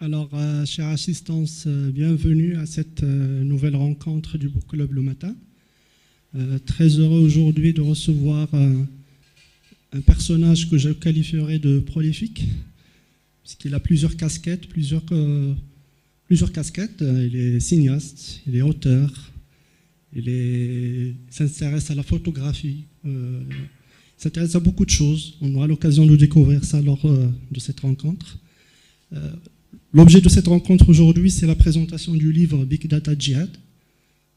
Alors, chère assistance, bienvenue à cette nouvelle rencontre du Book Club le matin. Très heureux aujourd'hui de recevoir un personnage que je qualifierais de prolifique, puisqu'il a plusieurs casquettes, plusieurs casquettes. Il est cinéaste, il est auteur, il s'intéresse à la photographie, il s'intéresse à beaucoup de choses. On aura l'occasion de découvrir ça lors de cette rencontre. L'objet de cette rencontre aujourd'hui, c'est la présentation du livre Big Data Jihad.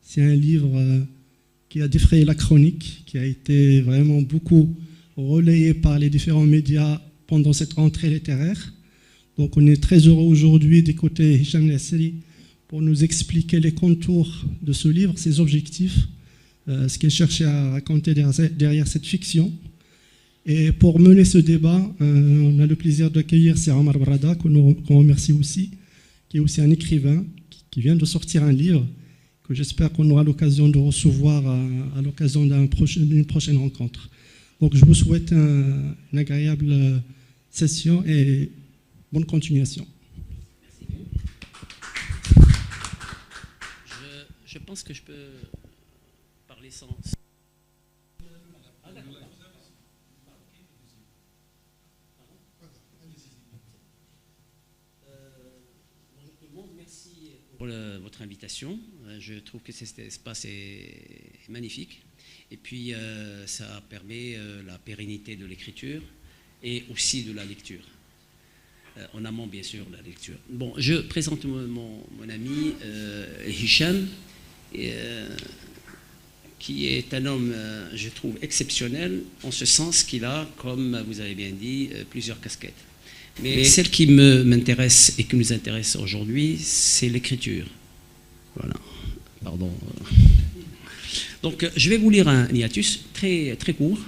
C'est un livre qui a défrayé la chronique, qui a été vraiment beaucoup relayé par les différents médias pendant cette rentrée littéraire. Donc on est très heureux aujourd'hui d'écouter Hicham Nasseri pour nous expliquer les contours de ce livre, ses objectifs, ce qu'il cherchait à raconter derrière cette fiction. Et pour mener ce débat, on a le plaisir d'accueillir Sir Omar Brada, qu'on remercie aussi, qui est aussi un écrivain, qui vient de sortir un livre, que j'espère qu'on aura l'occasion de recevoir à l'occasion d'une prochaine rencontre. Donc je vous souhaite une agréable session et bonne continuation. Je pense que je peux parler sans... Pour votre invitation. Je trouve que cet espace est magnifique. Et puis, ça permet la pérennité de l'écriture et aussi de la lecture. En amont, bien sûr, de la lecture. Bon, je présente mon ami Hicham, qui est un homme, je trouve, exceptionnel, en ce sens qu'il a, comme vous avez bien dit, plusieurs casquettes. Mais celle qui m'intéresse et qui nous intéresse aujourd'hui, c'est l'écriture. Voilà. Pardon. Donc, je vais vous lire un hiatus très, très court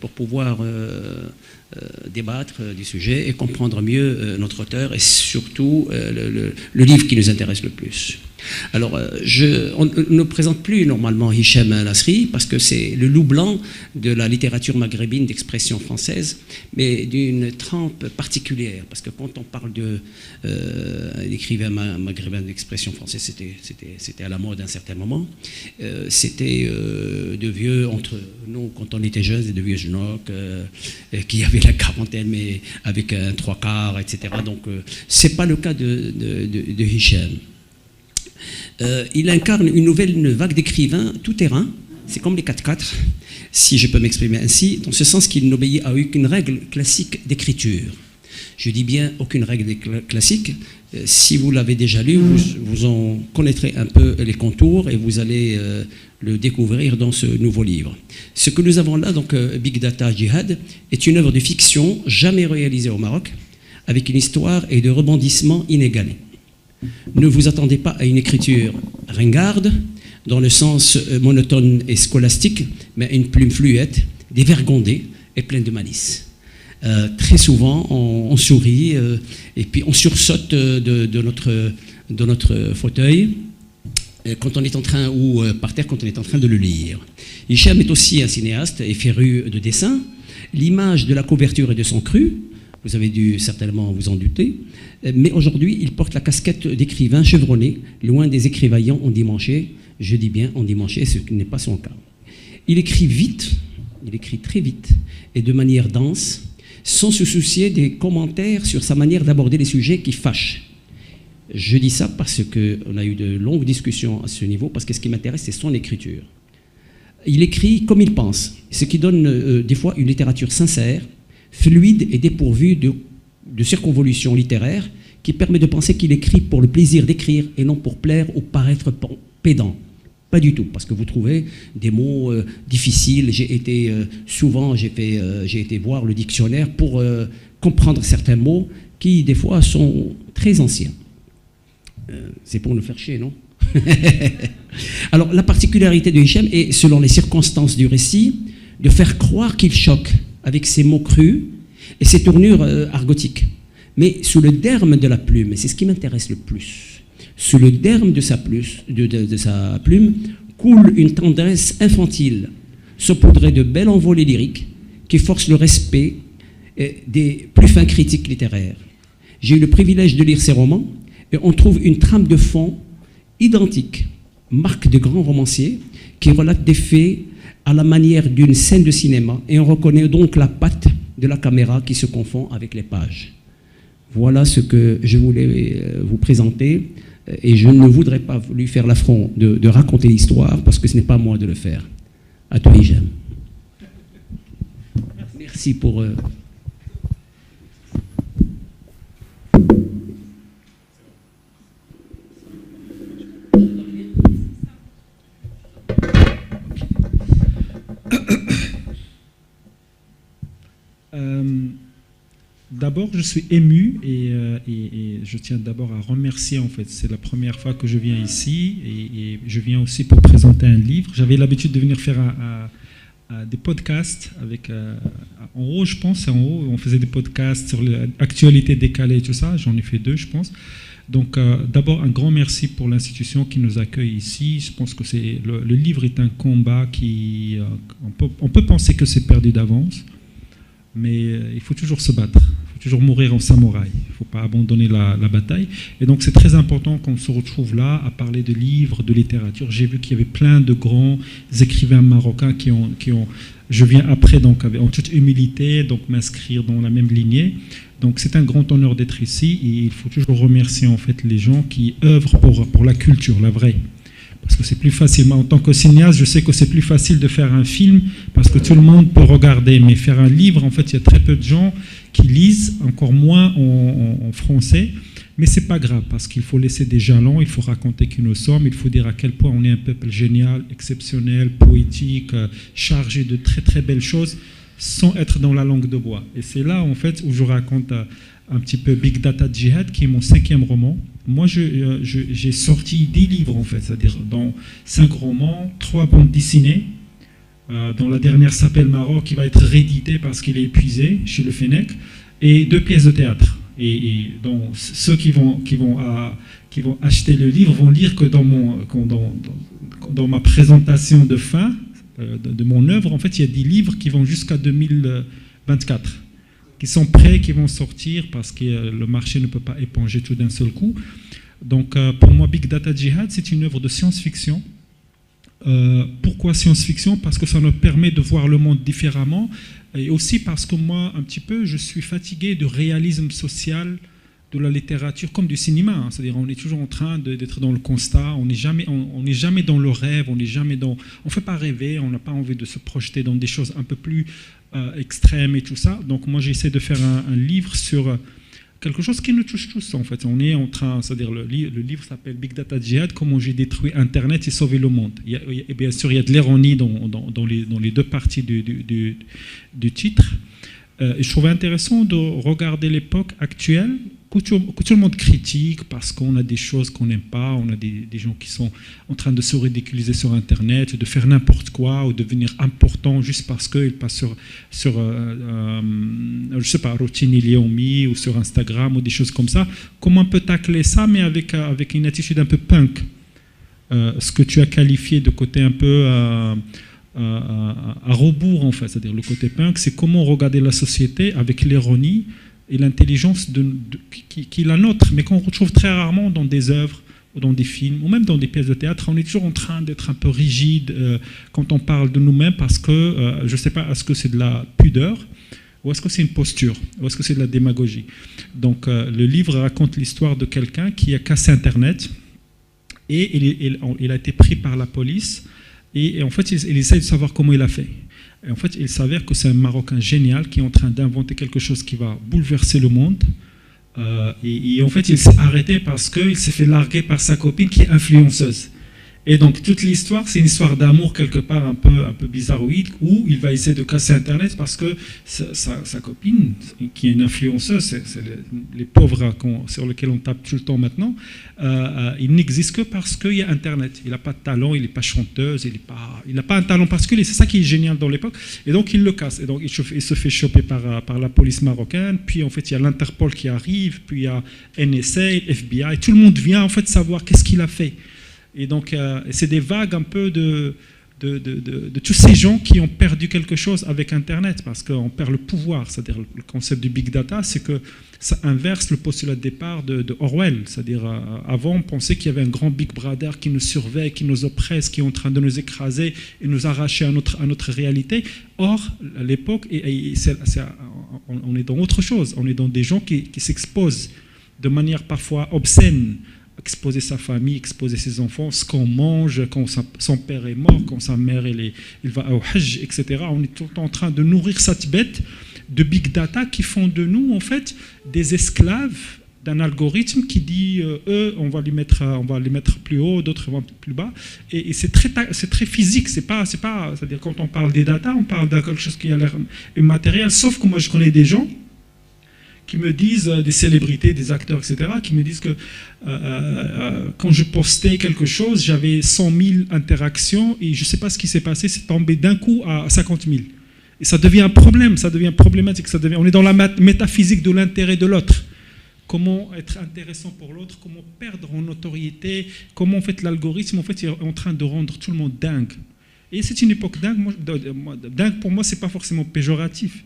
pour pouvoir débattre du sujet et comprendre mieux notre auteur et surtout le livre qui nous intéresse le plus. Alors, on ne présente plus normalement Hicham Nasseri parce que c'est le loup blanc de la littérature maghrébine d'expression française, mais d'une trempe particulière, parce que quand on parle d'écrivain maghrébin d'expression française, c'était à la mode à un certain moment. C'était de vieux, entre nous, quand on était jeunes, de vieux genocs qui avaient la quarantaine, mais avec un 3/4, etc. Donc, ce n'est pas le cas de Hicham. Il incarne une nouvelle vague d'écrivains tout-terrain, c'est comme les 4x4, si je peux m'exprimer ainsi, dans ce sens qu'il n'obéit à aucune règle classique d'écriture. Je dis bien aucune règle classique. Si vous l'avez déjà lu, vous en connaîtrez un peu les contours et vous allez le découvrir dans ce nouveau livre. Ce que nous avons là, donc Big Data Jihad, est une œuvre de fiction jamais réalisée au Maroc, avec une histoire et de rebondissements inégalés. Ne vous attendez pas à une écriture ringarde, dans le sens monotone et scolastique, mais à une plume fluette, dévergondée et pleine de malice. Très souvent, on sourit et puis on sursaute de notre fauteuil quand on est en train, ou par terre quand on est en train de le lire. Hicham est aussi un cinéaste et féru de dessin. L'image de la couverture est de son cru. Vous avez dû certainement vous en douter. Mais aujourd'hui, il porte la casquette d'écrivain chevronné, loin des écrivaillants endimanchés. Je dis bien endimanchés, ce qui n'est pas son cas. Il écrit vite, il écrit très vite et de manière dense, sans se soucier des commentaires sur sa manière d'aborder les sujets qui fâchent. Je dis ça parce qu'on a eu de longues discussions à ce niveau, parce que ce qui m'intéresse, c'est son écriture. Il écrit comme il pense, ce qui donne des fois une littérature sincère, fluide et dépourvu de circonvolution littéraire, qui permet de penser qu'il écrit pour le plaisir d'écrire et non pour plaire ou paraître pédant. Pas du tout, parce que vous trouvez des mots difficiles. J'ai été voir le dictionnaire pour comprendre certains mots qui, des fois, sont très anciens. C'est pour nous faire chier, non? Alors, la particularité de Hicham est, selon les circonstances du récit, de faire croire qu'il choque avec ses mots crus et ses tournures argotiques. Mais sous le derme de la plume, et c'est ce qui m'intéresse le plus, sous le derme de sa plume coule une tendresse infantile, saupoudrée de belles envolées lyriques qui forcent le respect des plus fins critiques littéraires. j'ai eu le privilège de lire ses romans, et on trouve une trame de fond identique, marque de grands romanciers, qui relate des faits à la manière d'une scène de cinéma, et on reconnaît donc la patte de la caméra qui se confond avec les pages. Voilà ce que je voulais vous présenter, et je ne voudrais pas lui faire l'affront de raconter l'histoire, parce que ce n'est pas à moi de le faire. À toi, Hichem. Merci pour... D'abord, je suis ému et je tiens d'abord à remercier, en fait, c'est la première fois que je viens ici et je viens aussi pour présenter un livre. J'avais l'habitude de venir faire des podcasts avec, en haut, je pense, en haut, on faisait des podcasts sur l'actualité décalée et tout ça, j'en ai fait 2, je pense. Donc, d'abord, un grand merci pour l'institution qui nous accueille ici. Je pense que le livre est un combat qui... on peut penser que c'est perdu d'avance, mais il faut toujours se battre. Il faut toujours mourir en samouraï. Il ne faut pas abandonner la bataille. Et donc, c'est très important qu'on se retrouve là à parler de livres, de littérature. J'ai vu qu'il y avait plein de grands écrivains marocains qui ont je viens après, donc, en toute humilité, donc m'inscrire dans la même lignée. Donc, c'est un grand honneur d'être ici. Et il faut toujours remercier, en fait, les gens qui œuvrent pour la culture, la vraie. Parce que c'est plus facile. En tant que cinéaste, je sais que c'est plus facile de faire un film parce que tout le monde peut regarder. Mais faire un livre, en fait, il y a très peu de gens qui lisent, encore moins en français. Mais ce n'est pas grave parce qu'il faut laisser des jalons, il faut raconter qui nous sommes, il faut dire à quel point on est un peuple génial, exceptionnel, poétique, chargé de très très belles choses sans être dans la langue de bois. Et c'est là, en fait, où je raconte un petit peu Big Data Jihad, qui est mon 5e roman. Moi, j'ai sorti 10 livres, en fait, c'est-à-dire dans 5 romans, 3 bandes dessinées, dont la dernière s'appelle Maroc, qui va être rééditée parce qu'il est épuisé chez le Fennec, et 2 pièces de théâtre. Et donc, ceux qui vont acheter le livre vont lire que dans ma présentation de fin de mon œuvre, en fait, il y a 10 livres qui vont jusqu'à 2024. Qui sont prêts, qui vont sortir parce que le marché ne peut pas éponger tout d'un seul coup. Donc, pour moi, Big Data Jihad, c'est une œuvre de science-fiction. Pourquoi science-fiction? Parce que ça nous permet de voir le monde différemment et aussi parce que moi, un petit peu, je suis fatigué du réalisme social de la littérature comme du cinéma. Hein. C'est-à-dire, on est toujours en train d'être dans le constat, on n'est jamais dans le rêve, on ne fait pas rêver, on n'a pas envie de se projeter dans des choses un peu plus extrêmes et tout ça. Donc moi, j'essaie de faire un livre sur quelque chose qui nous touche tous, en fait. On est en train, c'est-à-dire le livre s'appelle Big Data Jihad, comment j'ai détruit Internet et sauvé le monde. Et bien sûr, il y a de l'ironie dans les 2 parties du titre. Et je trouvais intéressant de regarder l'époque actuelle, que tout le monde critique parce qu'on a des choses qu'on n'aime pas, on a des gens qui sont en train de se ridiculiser sur Internet, de faire n'importe quoi ou devenir important juste parce qu'ils passent sur je sais pas, Routine Iliomi ou sur Instagram ou des choses comme ça. Comment on peut tacler ça, mais avec une attitude un peu punk, ce que tu as qualifié de côté un peu à rebours, en fait, c'est-à-dire le côté punk, c'est comment regarder la société avec l'ironie et l'intelligence qui est la nôtre, mais qu'on retrouve très rarement dans des œuvres, ou dans des films, ou même dans des pièces de théâtre. On est toujours en train d'être un peu rigide quand on parle de nous-mêmes, parce que, je ne sais pas, est-ce que c'est de la pudeur, ou est-ce que c'est une posture, ou est-ce que c'est de la démagogie. Donc, le livre raconte l'histoire de quelqu'un qui a cassé Internet, et il a été pris par la police, et en fait, il essaie de savoir comment il a fait. Et en fait, il s'avère que c'est un Marocain génial qui est en train d'inventer quelque chose qui va bouleverser le monde. Et en fait, il s'est arrêté parce qu'il s'est fait larguer par sa copine qui est influenceuse. Et donc, toute l'histoire, c'est une histoire d'amour quelque part un peu bizarroïde, où il va essayer de casser Internet parce que sa copine, qui est une influenceuse, c'est les pauvres sur lesquels on tape tout le temps maintenant, il n'existe que parce qu'il y a Internet. Il n'a pas de talent, il n'est pas chanteuse, il n'a pas un talent particulier. C'est ça qui est génial dans l'époque. Et donc, il le casse. Et donc, il se fait choper par la police marocaine. Puis, en fait, il y a l'Interpol qui arrive. Puis, il y a NSA, FBI. Tout le monde vient, en fait, savoir qu'est-ce qu'il a fait. Et donc, c'est des vagues un peu de de tous ces gens qui ont perdu quelque chose avec Internet, parce qu'on perd le pouvoir. C'est-à-dire le concept du big data, c'est que ça inverse le postulat de départ de Orwell. C'est-à-dire avant, on pensait qu'il y avait un grand Big Brother qui nous surveille, qui nous oppresse, qui est en train de nous écraser et nous arracher à notre réalité. Or, à l'époque, on est dans autre chose. On est dans des gens qui s'exposent de manière parfois obscène, exposer sa famille, exposer ses enfants, ce qu'on mange, quand son père est mort, quand sa mère il va au Hajj, etc. On est tout le temps en train de nourrir cette bête de big data qui font de nous en fait des esclaves d'un algorithme qui dit eux on va les mettre plus haut, d'autres vont plus bas, et c'est très physique. C'est-à-dire quand on parle des data, on parle de quelque chose qui a l'air immatériel. Sauf que moi je connais des gens qui me disent, des célébrités, des acteurs, etc., qui me disent que quand je postais quelque chose, j'avais 100 000 interactions et je ne sais pas ce qui s'est passé, c'est tombé d'un coup à 50 000. Et ça devient un problème, ça devient problématique, on est dans la métaphysique de l'intérêt de l'autre. Comment être intéressant pour l'autre, comment perdre en notoriété, comment en fait l'algorithme en fait, est en train de rendre tout le monde dingue. Et c'est une époque dingue. Dingue pour moi, ce n'est pas forcément péjoratif.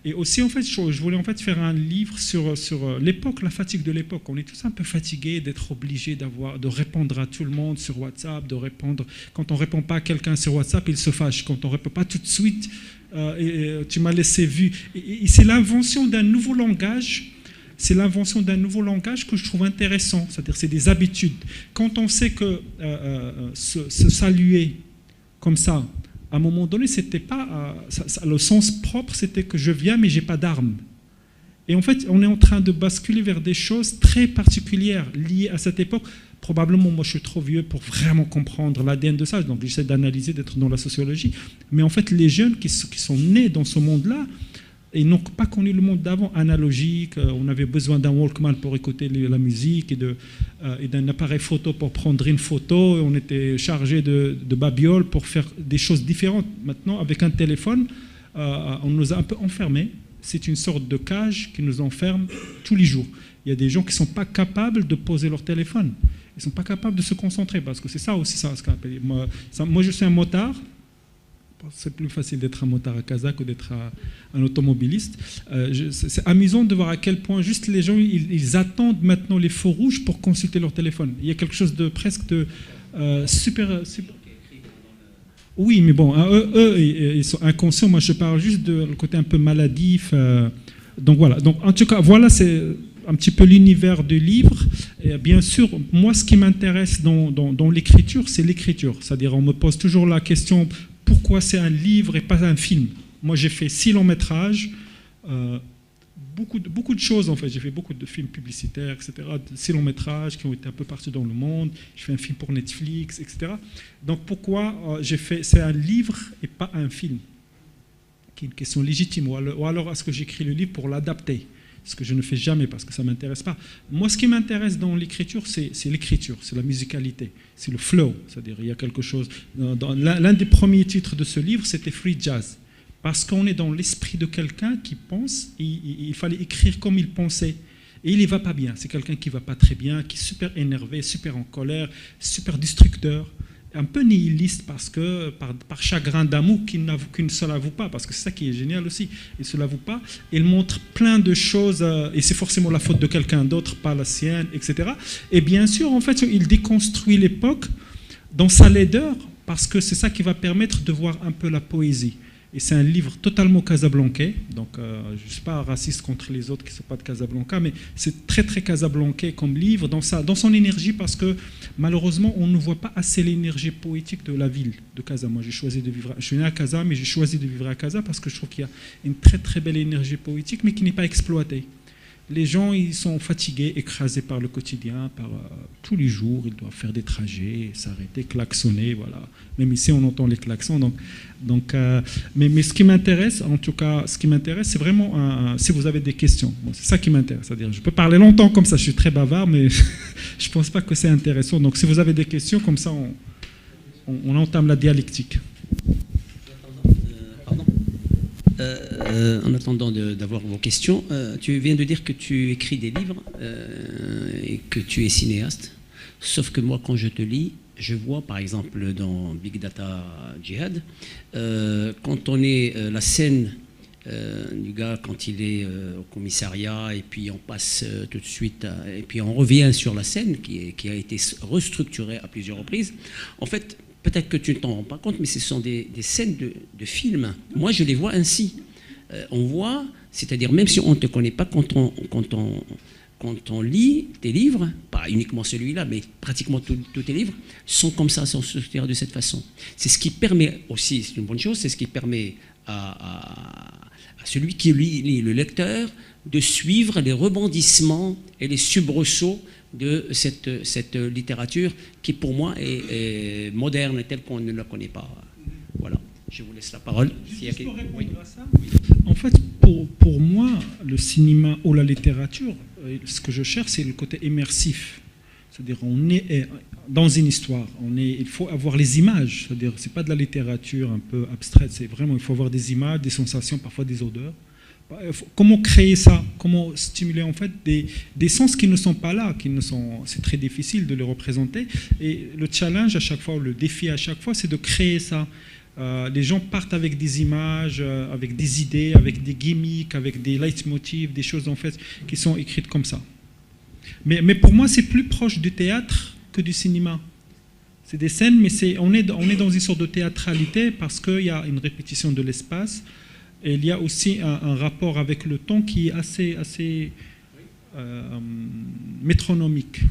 Et aussi, en fait, je voulais en fait faire un livre sur l'époque, la fatigue de l'époque. On est tous un peu fatigués d'être obligés de répondre à tout le monde sur WhatsApp, de répondre. Quand on ne répond pas à quelqu'un sur WhatsApp, il se fâche. Quand on ne répond pas tout de suite, tu m'as laissé vu. Et c'est l'invention d'un nouveau langage. C'est l'invention d'un nouveau langage que je trouve intéressant. C'est-à-dire, c'est des habitudes. Quand on sait que se saluer comme ça, à un moment donné, c'était pas le sens propre, c'était que je viens, mais j'ai pas d'armes. Et en fait, on est en train de basculer vers des choses très particulières liées à cette époque. Probablement, moi, je suis trop vieux pour vraiment comprendre l'ADN de ça. Donc, j'essaie d'analyser, d'être dans la sociologie. Mais en fait, les jeunes qui sont nés dans ce monde-là, ils n'ont pas connu le monde d'avant, analogique. On avait besoin d'un Walkman pour écouter la musique et d'un appareil photo pour prendre une photo. On était chargé de babioles pour faire des choses différentes. Maintenant, avec un téléphone, on nous a un peu enfermés. C'est une sorte de cage qui nous enferme tous les jours. Il y a des gens qui ne sont pas capables de poser leur téléphone. Ils ne sont pas capables de se concentrer, parce que c'est ça aussi, ça, ce qu'on appelle. Moi, je suis un motard. C'est plus facile d'être un motard à Casa que d'être un automobiliste. C'est amusant de voir à quel point juste les gens, ils attendent maintenant les feux rouges pour consulter leur téléphone. Il y a quelque chose de presque de super. Oui, mais bon, eux, ils sont inconscients. Moi, je parle juste de le côté un peu maladif. Donc voilà. Donc en tout cas, voilà, c'est un petit peu l'univers du livre. Et bien sûr, moi, ce qui m'intéresse dans l'écriture, c'est l'écriture. C'est-à-dire, on me pose toujours la question. Pourquoi c'est un livre et pas un film? Moi, j'ai fait 6 longs métrages, beaucoup de choses en fait. J'ai fait beaucoup de films publicitaires, etc. 6 longs métrages qui ont été un peu partout dans le monde. J'ai fait un film pour Netflix, etc. Donc pourquoi c'est un livre et pas un film? Qui est une question légitime. Ou alors est-ce que j'écris le livre pour l'adapter? Ce que je ne fais jamais parce que ça ne m'intéresse pas. Moi, ce qui m'intéresse dans l'écriture, c'est l'écriture, c'est la musicalité, c'est le flow. C'est-à-dire, il y a quelque chose... L'un des premiers titres de ce livre, c'était Free Jazz. Parce qu'on est dans l'esprit de quelqu'un qui pense, et il fallait écrire comme il pensait. Et il n'y va pas bien. C'est quelqu'un qui ne va pas très bien, qui est super énervé, super en colère, super destructeur. Un peu nihiliste parce que par chagrin d'amour qu'il ne se l'avoue pas, parce que c'est ça qui est génial aussi, il ne se l'avoue pas, il montre plein de choses, et c'est forcément la faute de quelqu'un d'autre, pas la sienne, etc. Et bien sûr, en fait, il déconstruit l'époque dans sa laideur, parce que c'est ça qui va permettre de voir un peu la poésie. Et c'est un livre totalement casablancais, donc je ne suis pas raciste contre les autres qui ne sont pas de Casablanca, mais c'est très très casablancais comme livre dans son énergie, parce que malheureusement on ne voit pas assez l'énergie poétique de la ville de Casa. Moi j'ai choisi de vivre, je suis né à Casa, mais j'ai choisi de vivre à Casa parce que je trouve qu'il y a une très très belle énergie poétique, mais qui n'est pas exploitée. Les gens, ils sont fatigués, écrasés par le quotidien, par tous les jours, ils doivent faire des trajets, s'arrêter, klaxonner, voilà. Même ici, on entend les klaxons. Mais ce qui m'intéresse, en tout cas, c'est vraiment si vous avez des questions. Bon, c'est ça qui m'intéresse. C'est-à-dire, je peux parler longtemps comme ça, je suis très bavard, mais je ne pense pas que c'est intéressant. Donc, si vous avez des questions, comme ça, on entame la dialectique. En attendant d'avoir vos questions, tu viens de dire que tu écris des livres et que tu es cinéaste. Sauf que moi, quand je te lis, je vois par exemple dans Big Data Jihad, quand on est la scène du gars quand il est au commissariat et puis on passe tout de suite et puis on revient sur la scène qui a été restructurée à plusieurs reprises. En fait, peut-être que tu ne t'en rends pas compte, mais ce sont des scènes de films. Moi, je les vois ainsi. On voit, c'est-à-dire même si on ne te connaît pas, quand on lit tes livres, pas uniquement celui-là, mais pratiquement tous tes livres, sont comme ça, sont structurés de cette façon. C'est ce qui permet aussi, c'est une bonne chose, c'est ce qui permet à celui qui lit, le lecteur, de suivre les rebondissements et les soubresauts de cette littérature qui, pour moi, est moderne, telle qu'on ne la connaît pas. Voilà. Je vous laisse la parole. Juste pour répondre à ça, en fait, pour moi, le cinéma ou la littérature, ce que je cherche, c'est le côté immersif. C'est-à-dire, on est dans une histoire. Il faut avoir les images. C'est-à-dire, c'est pas de la littérature un peu abstraite. C'est vraiment, il faut avoir des images, des sensations, parfois des odeurs. Comment créer ça? Comment stimuler en fait des sens qui ne sont pas là, c'est très difficile de les représenter. Et le challenge à chaque fois, le défi à chaque fois, c'est de créer ça. Les gens partent avec des images, avec des idées, avec des gimmicks, avec des leitmotifs, des choses en fait qui sont écrites comme ça. Mais pour moi, c'est plus proche du théâtre que du cinéma. C'est des scènes, mais on est dans une sorte de théâtralité parce qu'il y a une répétition de l'espace et il y a aussi un rapport avec le temps qui est assez métronomique.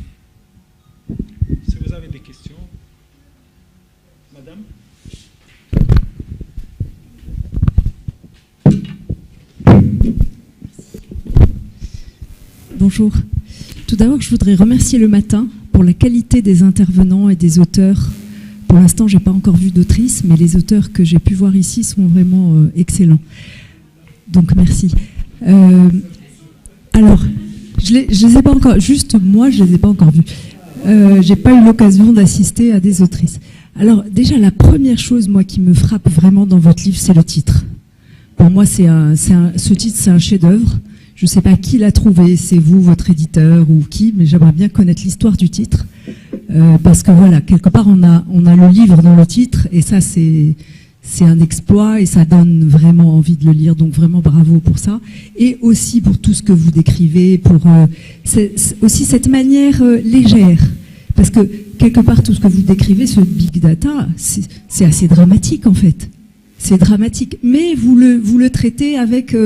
Si vous avez des questions, madame? Bonjour. Tout d'abord, je voudrais remercier Le Matin pour la qualité des intervenants et des auteurs. Pour l'instant, je n'ai pas encore vu d'autrice, mais les auteurs que j'ai pu voir ici sont vraiment excellents. Donc, merci. Alors, je les ai pas encore, juste moi, je ne les ai pas encore vus. Je n'ai pas eu l'occasion d'assister à des autrices. Alors, déjà, la première chose, moi, qui me frappe vraiment dans votre livre, c'est le titre. Pour moi, ce titre, c'est un chef-d'œuvre. Je ne sais pas qui l'a trouvé, c'est vous, votre éditeur ou qui, mais j'aimerais bien connaître l'histoire du titre. Parce que voilà, quelque part, on a le livre dans le titre, et ça, c'est un exploit, et ça donne vraiment envie de le lire, donc vraiment bravo pour ça. Et aussi pour tout ce que vous décrivez, pour aussi cette manière légère. Parce que, quelque part, tout ce que vous décrivez, ce big data, c'est assez dramatique, en fait. C'est dramatique, mais vous le traitez avec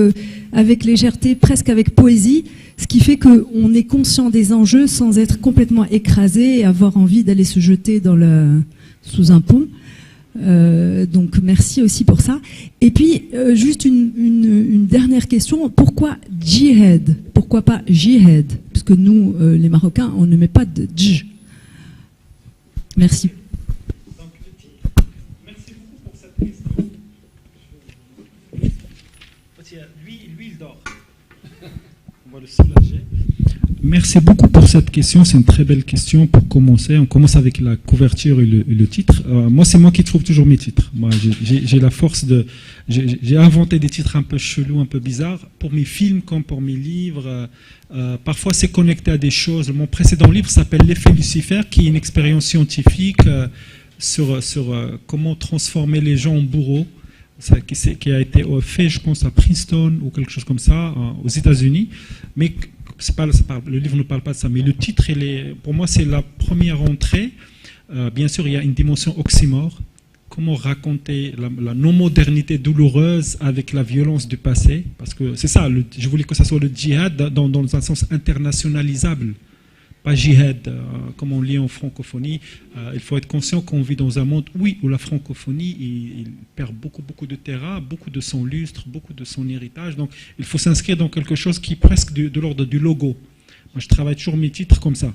légèreté, presque avec poésie, ce qui fait qu'on est conscient des enjeux sans être complètement écrasé et avoir envie d'aller se jeter sous un pont. Donc merci aussi pour ça. Et puis, juste une dernière question, pourquoi djihad? Pourquoi pas jihad? Parce que nous, les Marocains, on ne met pas de dj. Merci. Lui, il dort. On va le soulager. Merci beaucoup pour cette question. C'est une très belle question pour commencer. On commence avec la couverture et le titre. Moi, c'est moi qui trouve toujours mes titres. Moi, j'ai la force de... J'ai inventé des titres un peu chelous, un peu bizarres, pour mes films comme pour mes livres. Parfois, c'est connecté à des choses. Mon précédent livre s'appelle L'effet Lucifer, qui est une expérience scientifique sur comment transformer les gens en bourreaux. Qui a été fait, je pense, à Princeton ou quelque chose comme ça, aux États-Unis. Mais le livre ne parle pas de ça. Mais le titre, pour moi, c'est la première entrée. Bien sûr, il y a une dimension oxymore. Comment raconter la non-modernité douloureuse avec la violence du passé? Parce que c'est ça, je voulais que ça soit le djihad dans un sens internationalisable. Pas jihad, comme on lit en francophonie. Il faut être conscient qu'on vit dans un monde, où la francophonie il perd beaucoup de terrain, beaucoup de son lustre, beaucoup de son héritage. Donc, il faut s'inscrire dans quelque chose qui est presque de l'ordre du logo. Moi, je travaille toujours mes titres comme ça.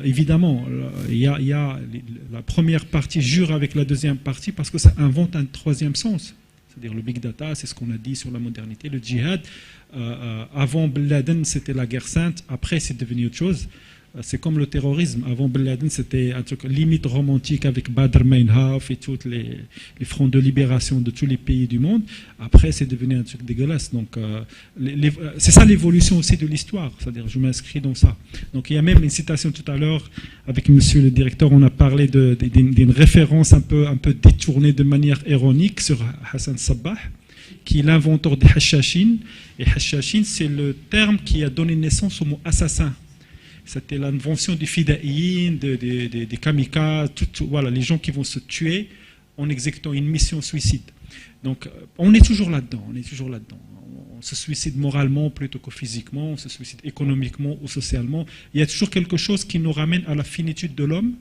Évidemment, il y a la première partie jure avec la deuxième partie parce que ça invente un troisième sens. C'est-à-dire le big data, c'est ce qu'on a dit sur la modernité. Le djihad, avant Ben Laden, c'était la guerre sainte. Après, c'est devenu autre chose. C'est comme le terrorisme. Avant Ben Laden, c'était un truc limite romantique avec Badr Meinhof et tous les fronts de libération de tous les pays du monde. Après, c'est devenu un truc dégueulasse. Donc, c'est ça l'évolution aussi de l'histoire. C'est-à-dire, je m'inscris dans ça. Donc, il y a même une citation tout à l'heure avec monsieur le directeur. On a parlé d'une référence un peu détournée de manière ironique sur Hassan Sabbah, qui est l'inventeur des hachachines. Et hachachines, c'est le terme qui a donné naissance au mot assassin. C'était l'invention des fidaïns, des kamikazes, voilà, les gens qui vont se tuer en exécutant une mission suicide. Donc, on est toujours là-dedans, On se suicide moralement plutôt que physiquement, on se suicide économiquement ou socialement. Il y a toujours quelque chose qui nous ramène à la finitude de l'homme.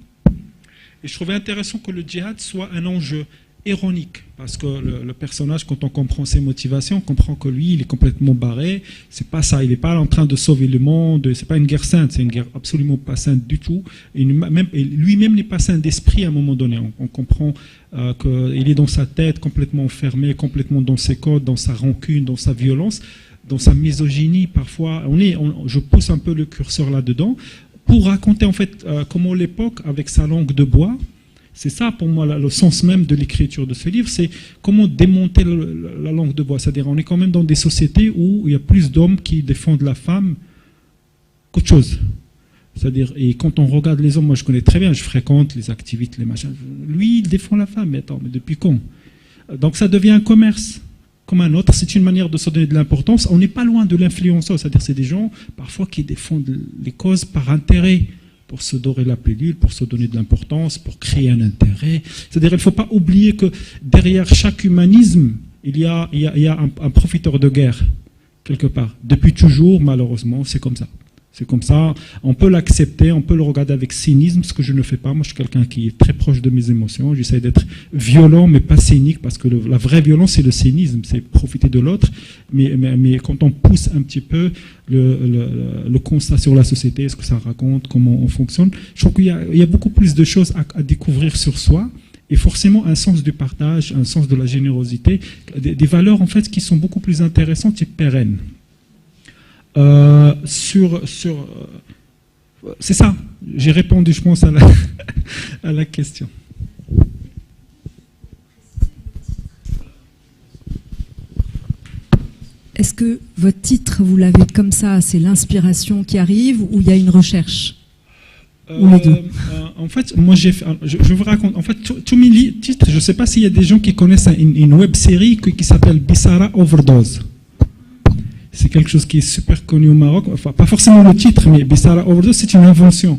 Et je trouvais intéressant que le djihad soit un enjeu ironique, parce que le personnage, quand on comprend ses motivations, on comprend que lui, il est complètement barré. C'est pas ça, il n'est pas en train de sauver le monde. C'est pas une guerre sainte, c'est une guerre absolument pas sainte du tout. Et lui-même n'est pas saint d'esprit à un moment donné. On comprend qu'il est dans sa tête, complètement enfermé, complètement dans ses codes, dans sa rancune, dans sa violence, dans sa misogynie. Parfois, je pousse un peu le curseur là-dedans pour raconter en fait comment l'époque, avec sa langue de bois. C'est ça, pour moi, le sens même de l'écriture de ce livre, c'est comment démonter la langue de bois. C'est-à-dire, on est quand même dans des sociétés où il y a plus d'hommes qui défendent la femme qu'autre chose. C'est-à-dire, et quand on regarde les hommes, moi je connais très bien, je fréquente les activistes, les machins. Lui, il défend la femme, mais attends, mais depuis quand? Donc ça devient un commerce comme un autre, c'est une manière de se donner de l'importance. On n'est pas loin de l'influenceur, c'est-à-dire c'est des gens parfois qui défendent les causes par intérêt, pour se dorer la pilule, pour se donner de l'importance, pour créer un intérêt. C'est-à-dire, il ne faut pas oublier que derrière chaque humanisme, il y a un profiteur de guerre, quelque part. Depuis toujours, malheureusement, c'est comme ça. C'est comme ça, on peut l'accepter, on peut le regarder avec cynisme, ce que je ne fais pas. Moi, je suis quelqu'un qui est très proche de mes émotions. J'essaie d'être violent, mais pas cynique, parce que la vraie violence, c'est le cynisme, c'est profiter de l'autre. Mais quand on pousse un petit peu le constat sur la société, ce que ça raconte, comment on fonctionne, je trouve qu'il y a beaucoup plus de choses à découvrir sur soi. Et forcément, un sens du partage, un sens de la générosité, des valeurs, en fait, qui sont beaucoup plus intéressantes et pérennes. C'est ça, j'ai répondu, je pense, à la question. Est-ce que votre titre, vous l'avez comme ça, c'est l'inspiration qui arrive, ou il y a une recherche ou les deux? En fait, moi je vous raconte, en fait, tous mes titres, je ne sais pas s'il y a des gens qui connaissent une web-série qui s'appelle Bissara Overdose. C'est quelque chose qui est super connu au Maroc. Enfin, pas forcément le titre, mais Bissara Overdose, c'est une invention.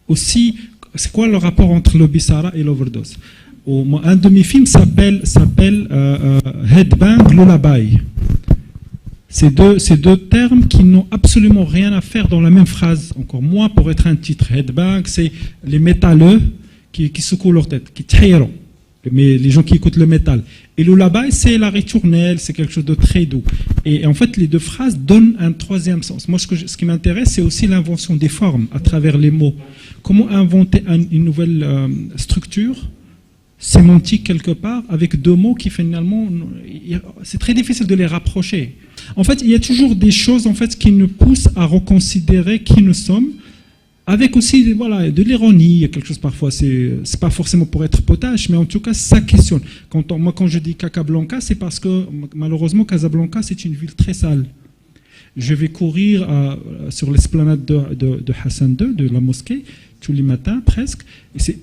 Aussi, c'est quoi le rapport entre le Bissara et l'overdose? Un de mes films s'appelle Headbang Lullaby. Ces deux termes qui n'ont absolument rien à faire dans la même phrase. Encore moins pour être un titre. Headbang, c'est les métalleux qui secouent leur tête, qui tirent. Mais les gens qui écoutent le métal. Et le lullaby, c'est la ritournelle, c'est quelque chose de très doux. Et en fait, les deux phrases donnent un troisième sens. Moi, ce qui m'intéresse, c'est aussi l'invention des formes à travers les mots. Comment inventer une nouvelle structure sémantique quelque part avec deux mots qui finalement, c'est très difficile de les rapprocher. En fait, il y a toujours des choses en fait qui nous poussent à reconsidérer qui nous sommes. Avec aussi de l'ironie, il y a quelque chose parfois, c'est pas forcément pour être potache, mais en tout cas, ça questionne. Quand je dis Casablanca, c'est parce que malheureusement, Casablanca, c'est une ville très sale. Je vais courir sur l'esplanade de Hassan II, de la mosquée, tous les matins presque, et c'est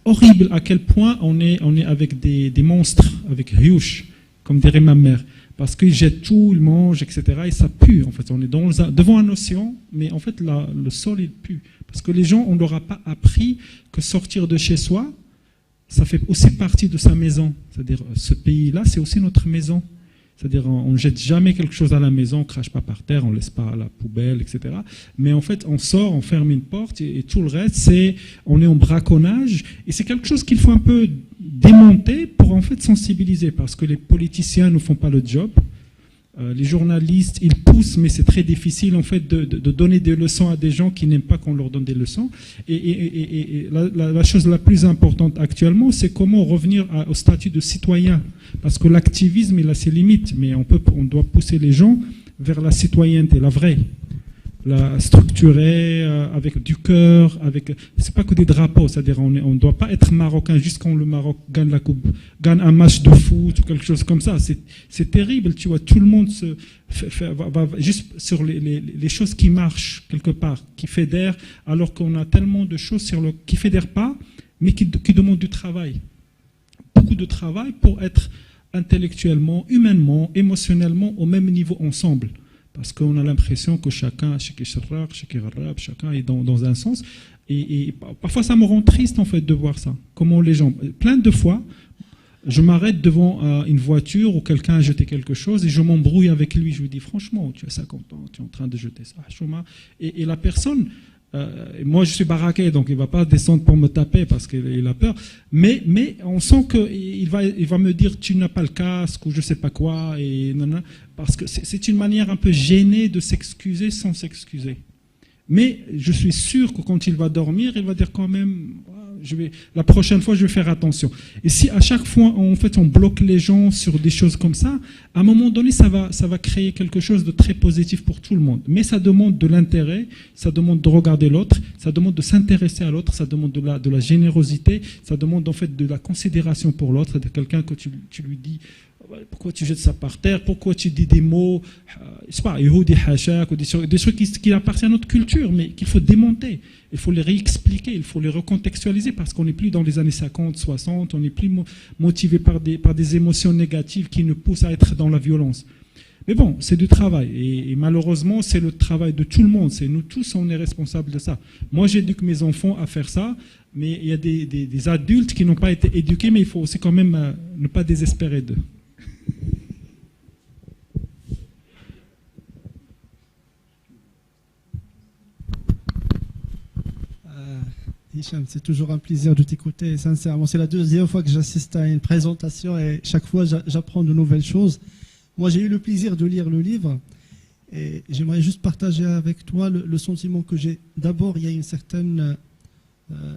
horrible à quel point on est avec des monstres, avec Ryush, comme dirait ma mère. Parce qu'ils jettent tout, ils mangent, etc. Et ça pue, en fait. On est devant un océan, mais en fait, le sol, il pue. Parce que les gens, on ne leur a pas appris que sortir de chez soi, ça fait aussi partie de sa maison. C'est-à-dire, ce pays-là, c'est aussi notre maison. C'est-à-dire, on ne jette jamais quelque chose à la maison, on ne crache pas par terre, on ne laisse pas à la poubelle, etc. Mais en fait, on sort, on ferme une porte, et tout le reste, on est en braconnage. Et c'est quelque chose qu'il faut un peu démonter pour en fait sensibiliser, parce que les politiciens ne font pas le job. Les journalistes, ils poussent, mais c'est très difficile en fait de donner des leçons à des gens qui n'aiment pas qu'on leur donne des leçons. Et la chose la plus importante actuellement, c'est comment revenir au statut de citoyen. Parce que l'activisme, il a ses limites, mais on doit pousser les gens vers la citoyenneté, la vraie. structuré, avec du cœur, c'est pas que des drapeaux, c'est-à-dire on ne doit pas être marocain juste quand le Maroc gagne la coupe, gagne un match de foot ou quelque chose comme ça. C'est terrible, tu vois, tout le monde va juste sur les choses qui marchent quelque part, qui fédèrent, alors qu'on a tellement de choses qui fédèrent pas, mais qui demandent du travail. Beaucoup de travail pour être intellectuellement, humainement, émotionnellement au même niveau ensemble. Parce qu'on a l'impression que chacun est dans un sens. Et parfois, ça me rend triste, en fait, de voir ça. Comment les gens... Plein de fois, je m'arrête devant une voiture où quelqu'un a jeté quelque chose et je m'embrouille avec lui. Je lui dis, franchement, tu as 50 ans, tu es en train de jeter ça. Et la personne... moi, je suis baraqué, donc il ne va pas descendre pour me taper parce qu'il a peur. Mais on sent qu'il va me dire tu n'as pas le casque ou je ne sais pas quoi. Parce que c'est une manière un peu gênée de s'excuser sans s'excuser. Mais je suis sûr que quand il va dormir, il va dire quand même la prochaine fois, je vais faire attention. Et si à chaque fois, en fait, on bloque les gens sur des choses comme ça, à un moment donné, ça va créer quelque chose de très positif pour tout le monde. Mais ça demande de l'intérêt, ça demande de regarder l'autre, ça demande de s'intéresser à l'autre, ça demande de la générosité, ça demande en fait de la considération pour l'autre, c'est-à-dire quelqu'un que tu lui dis pourquoi tu jettes ça par terre, pourquoi tu dis des mots, c'est pas, Yehudi Hachak, ou des trucs qui appartiennent à notre culture, mais qu'il faut démonter. Il faut les réexpliquer, il faut les recontextualiser, parce qu'on n'est plus dans les années 50, 60, on n'est plus motivé par des émotions négatives qui nous poussent à être dans la violence. Mais bon, c'est du travail, et malheureusement, c'est le travail de tout le monde, c'est nous tous, on est responsables de ça. Moi, j'éduque mes enfants à faire ça, mais il y a des adultes qui n'ont pas été éduqués, mais il faut aussi quand même ne pas désespérer d'eux. Hicham, c'est toujours un plaisir de t'écouter, sincèrement. C'est la deuxième fois que j'assiste à une présentation et chaque fois j'apprends de nouvelles choses. Moi, j'ai eu le plaisir de lire le livre et j'aimerais juste partager avec toi le sentiment que j'ai. D'abord, il y a une certaine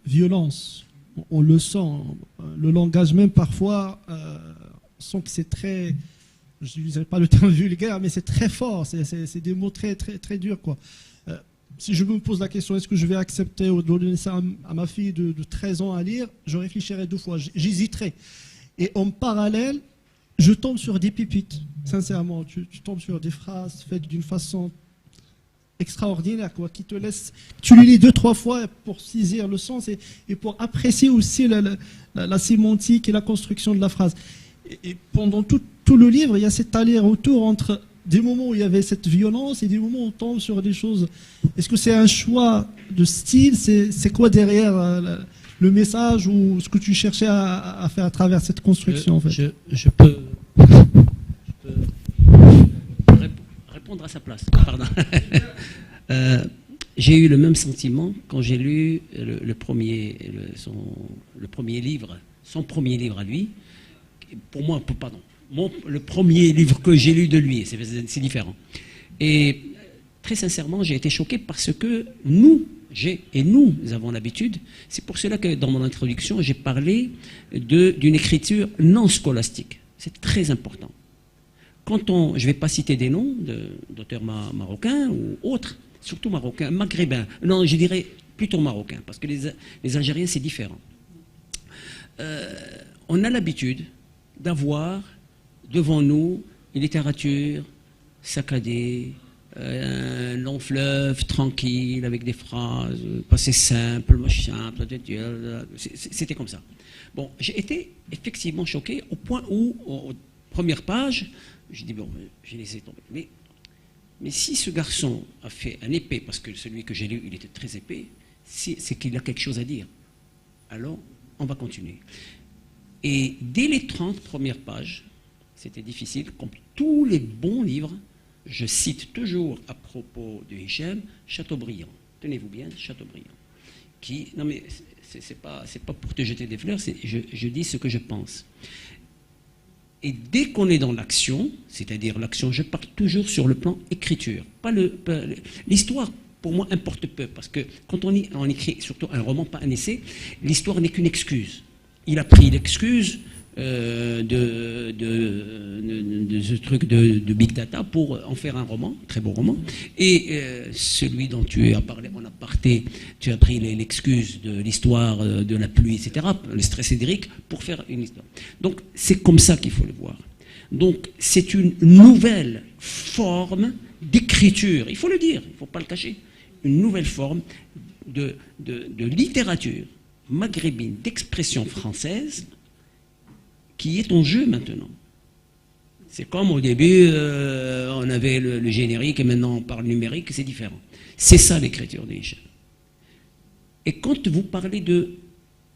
violence. On le sent. Le langage même, parfois, on sent que c'est très... Je n'utiliserai pas le terme vulgaire, mais c'est très fort. C'est des mots très, très, très durs, quoi. Si je me pose la question, est-ce que je vais accepter ou donner ça à ma fille de 13 ans à lire, je réfléchirai 2 fois, j'hésiterai. Et en parallèle, je tombe sur des pépites, sincèrement. Tu tombes sur des phrases faites d'une façon extraordinaire, quoi, qui te laisse... Tu les lis 2-3 fois pour saisir le sens et pour apprécier aussi la sémantique et la construction de la phrase. Et pendant tout le livre, il y a cet aller-retour entre... des moments où il y avait cette violence et des moments où on tombe sur des choses. Est-ce que c'est un choix de style? C'est quoi derrière le message ou ce que tu cherchais à faire à travers cette construction en fait? Je peux répondre à sa place. Pardon. J'ai eu le même sentiment quand j'ai lu son premier livre à lui. Pour moi, pardon. Le premier livre que j'ai lu de lui, c'est différent. Et très sincèrement, j'ai été choqué parce que nous avons l'habitude, c'est pour cela que dans mon introduction, j'ai parlé d'une écriture non scolastique. C'est très important. Je ne vais pas citer des noms d'auteurs marocains ou autres, surtout marocains, maghrébins, non, je dirais plutôt marocains, parce que les Algériens, c'est différent. On a l'habitude d'avoir devant nous une littérature saccadée, un long fleuve tranquille avec des phrases passées simples, machin, c'était comme ça. Bon, j'ai été effectivement choqué au point où, aux premières pages, j'ai dit bon, j'ai laissé tomber. Mais si ce garçon a fait un épais, parce que celui que j'ai lu, il était très épais, c'est qu'il a quelque chose à dire. Alors, on va continuer. Et dès les 30 premières pages, c'était difficile, comme tous les bons livres, je cite toujours à propos de Hicham, Chateaubriand. Tenez-vous bien, Chateaubriand. Non mais, c'est pas pour te jeter des fleurs, je dis ce que je pense. Et dès qu'on est dans l'action, c'est-à-dire l'action, je parle toujours sur le plan écriture. L'histoire, pour moi, importe peu, parce que quand on écrit surtout un roman, pas un essai, l'histoire n'est qu'une excuse. Il a pris l'excuse de ce truc de big data pour en faire un roman, très beau roman. Et celui dont tu as parlé en aparté, tu as pris l'excuse de l'histoire de la pluie, etc., le stress hydrique, pour faire une histoire. Donc c'est comme ça qu'il faut le voir. Donc c'est une nouvelle forme d'écriture, il faut le dire, il ne faut pas le cacher, une nouvelle forme de littérature maghrébine, d'expression française, qui est en jeu maintenant. C'est comme au début, on avait le générique et maintenant on parle numérique, c'est différent. C'est ça l'écriture de Hicham. Et quand vous parlez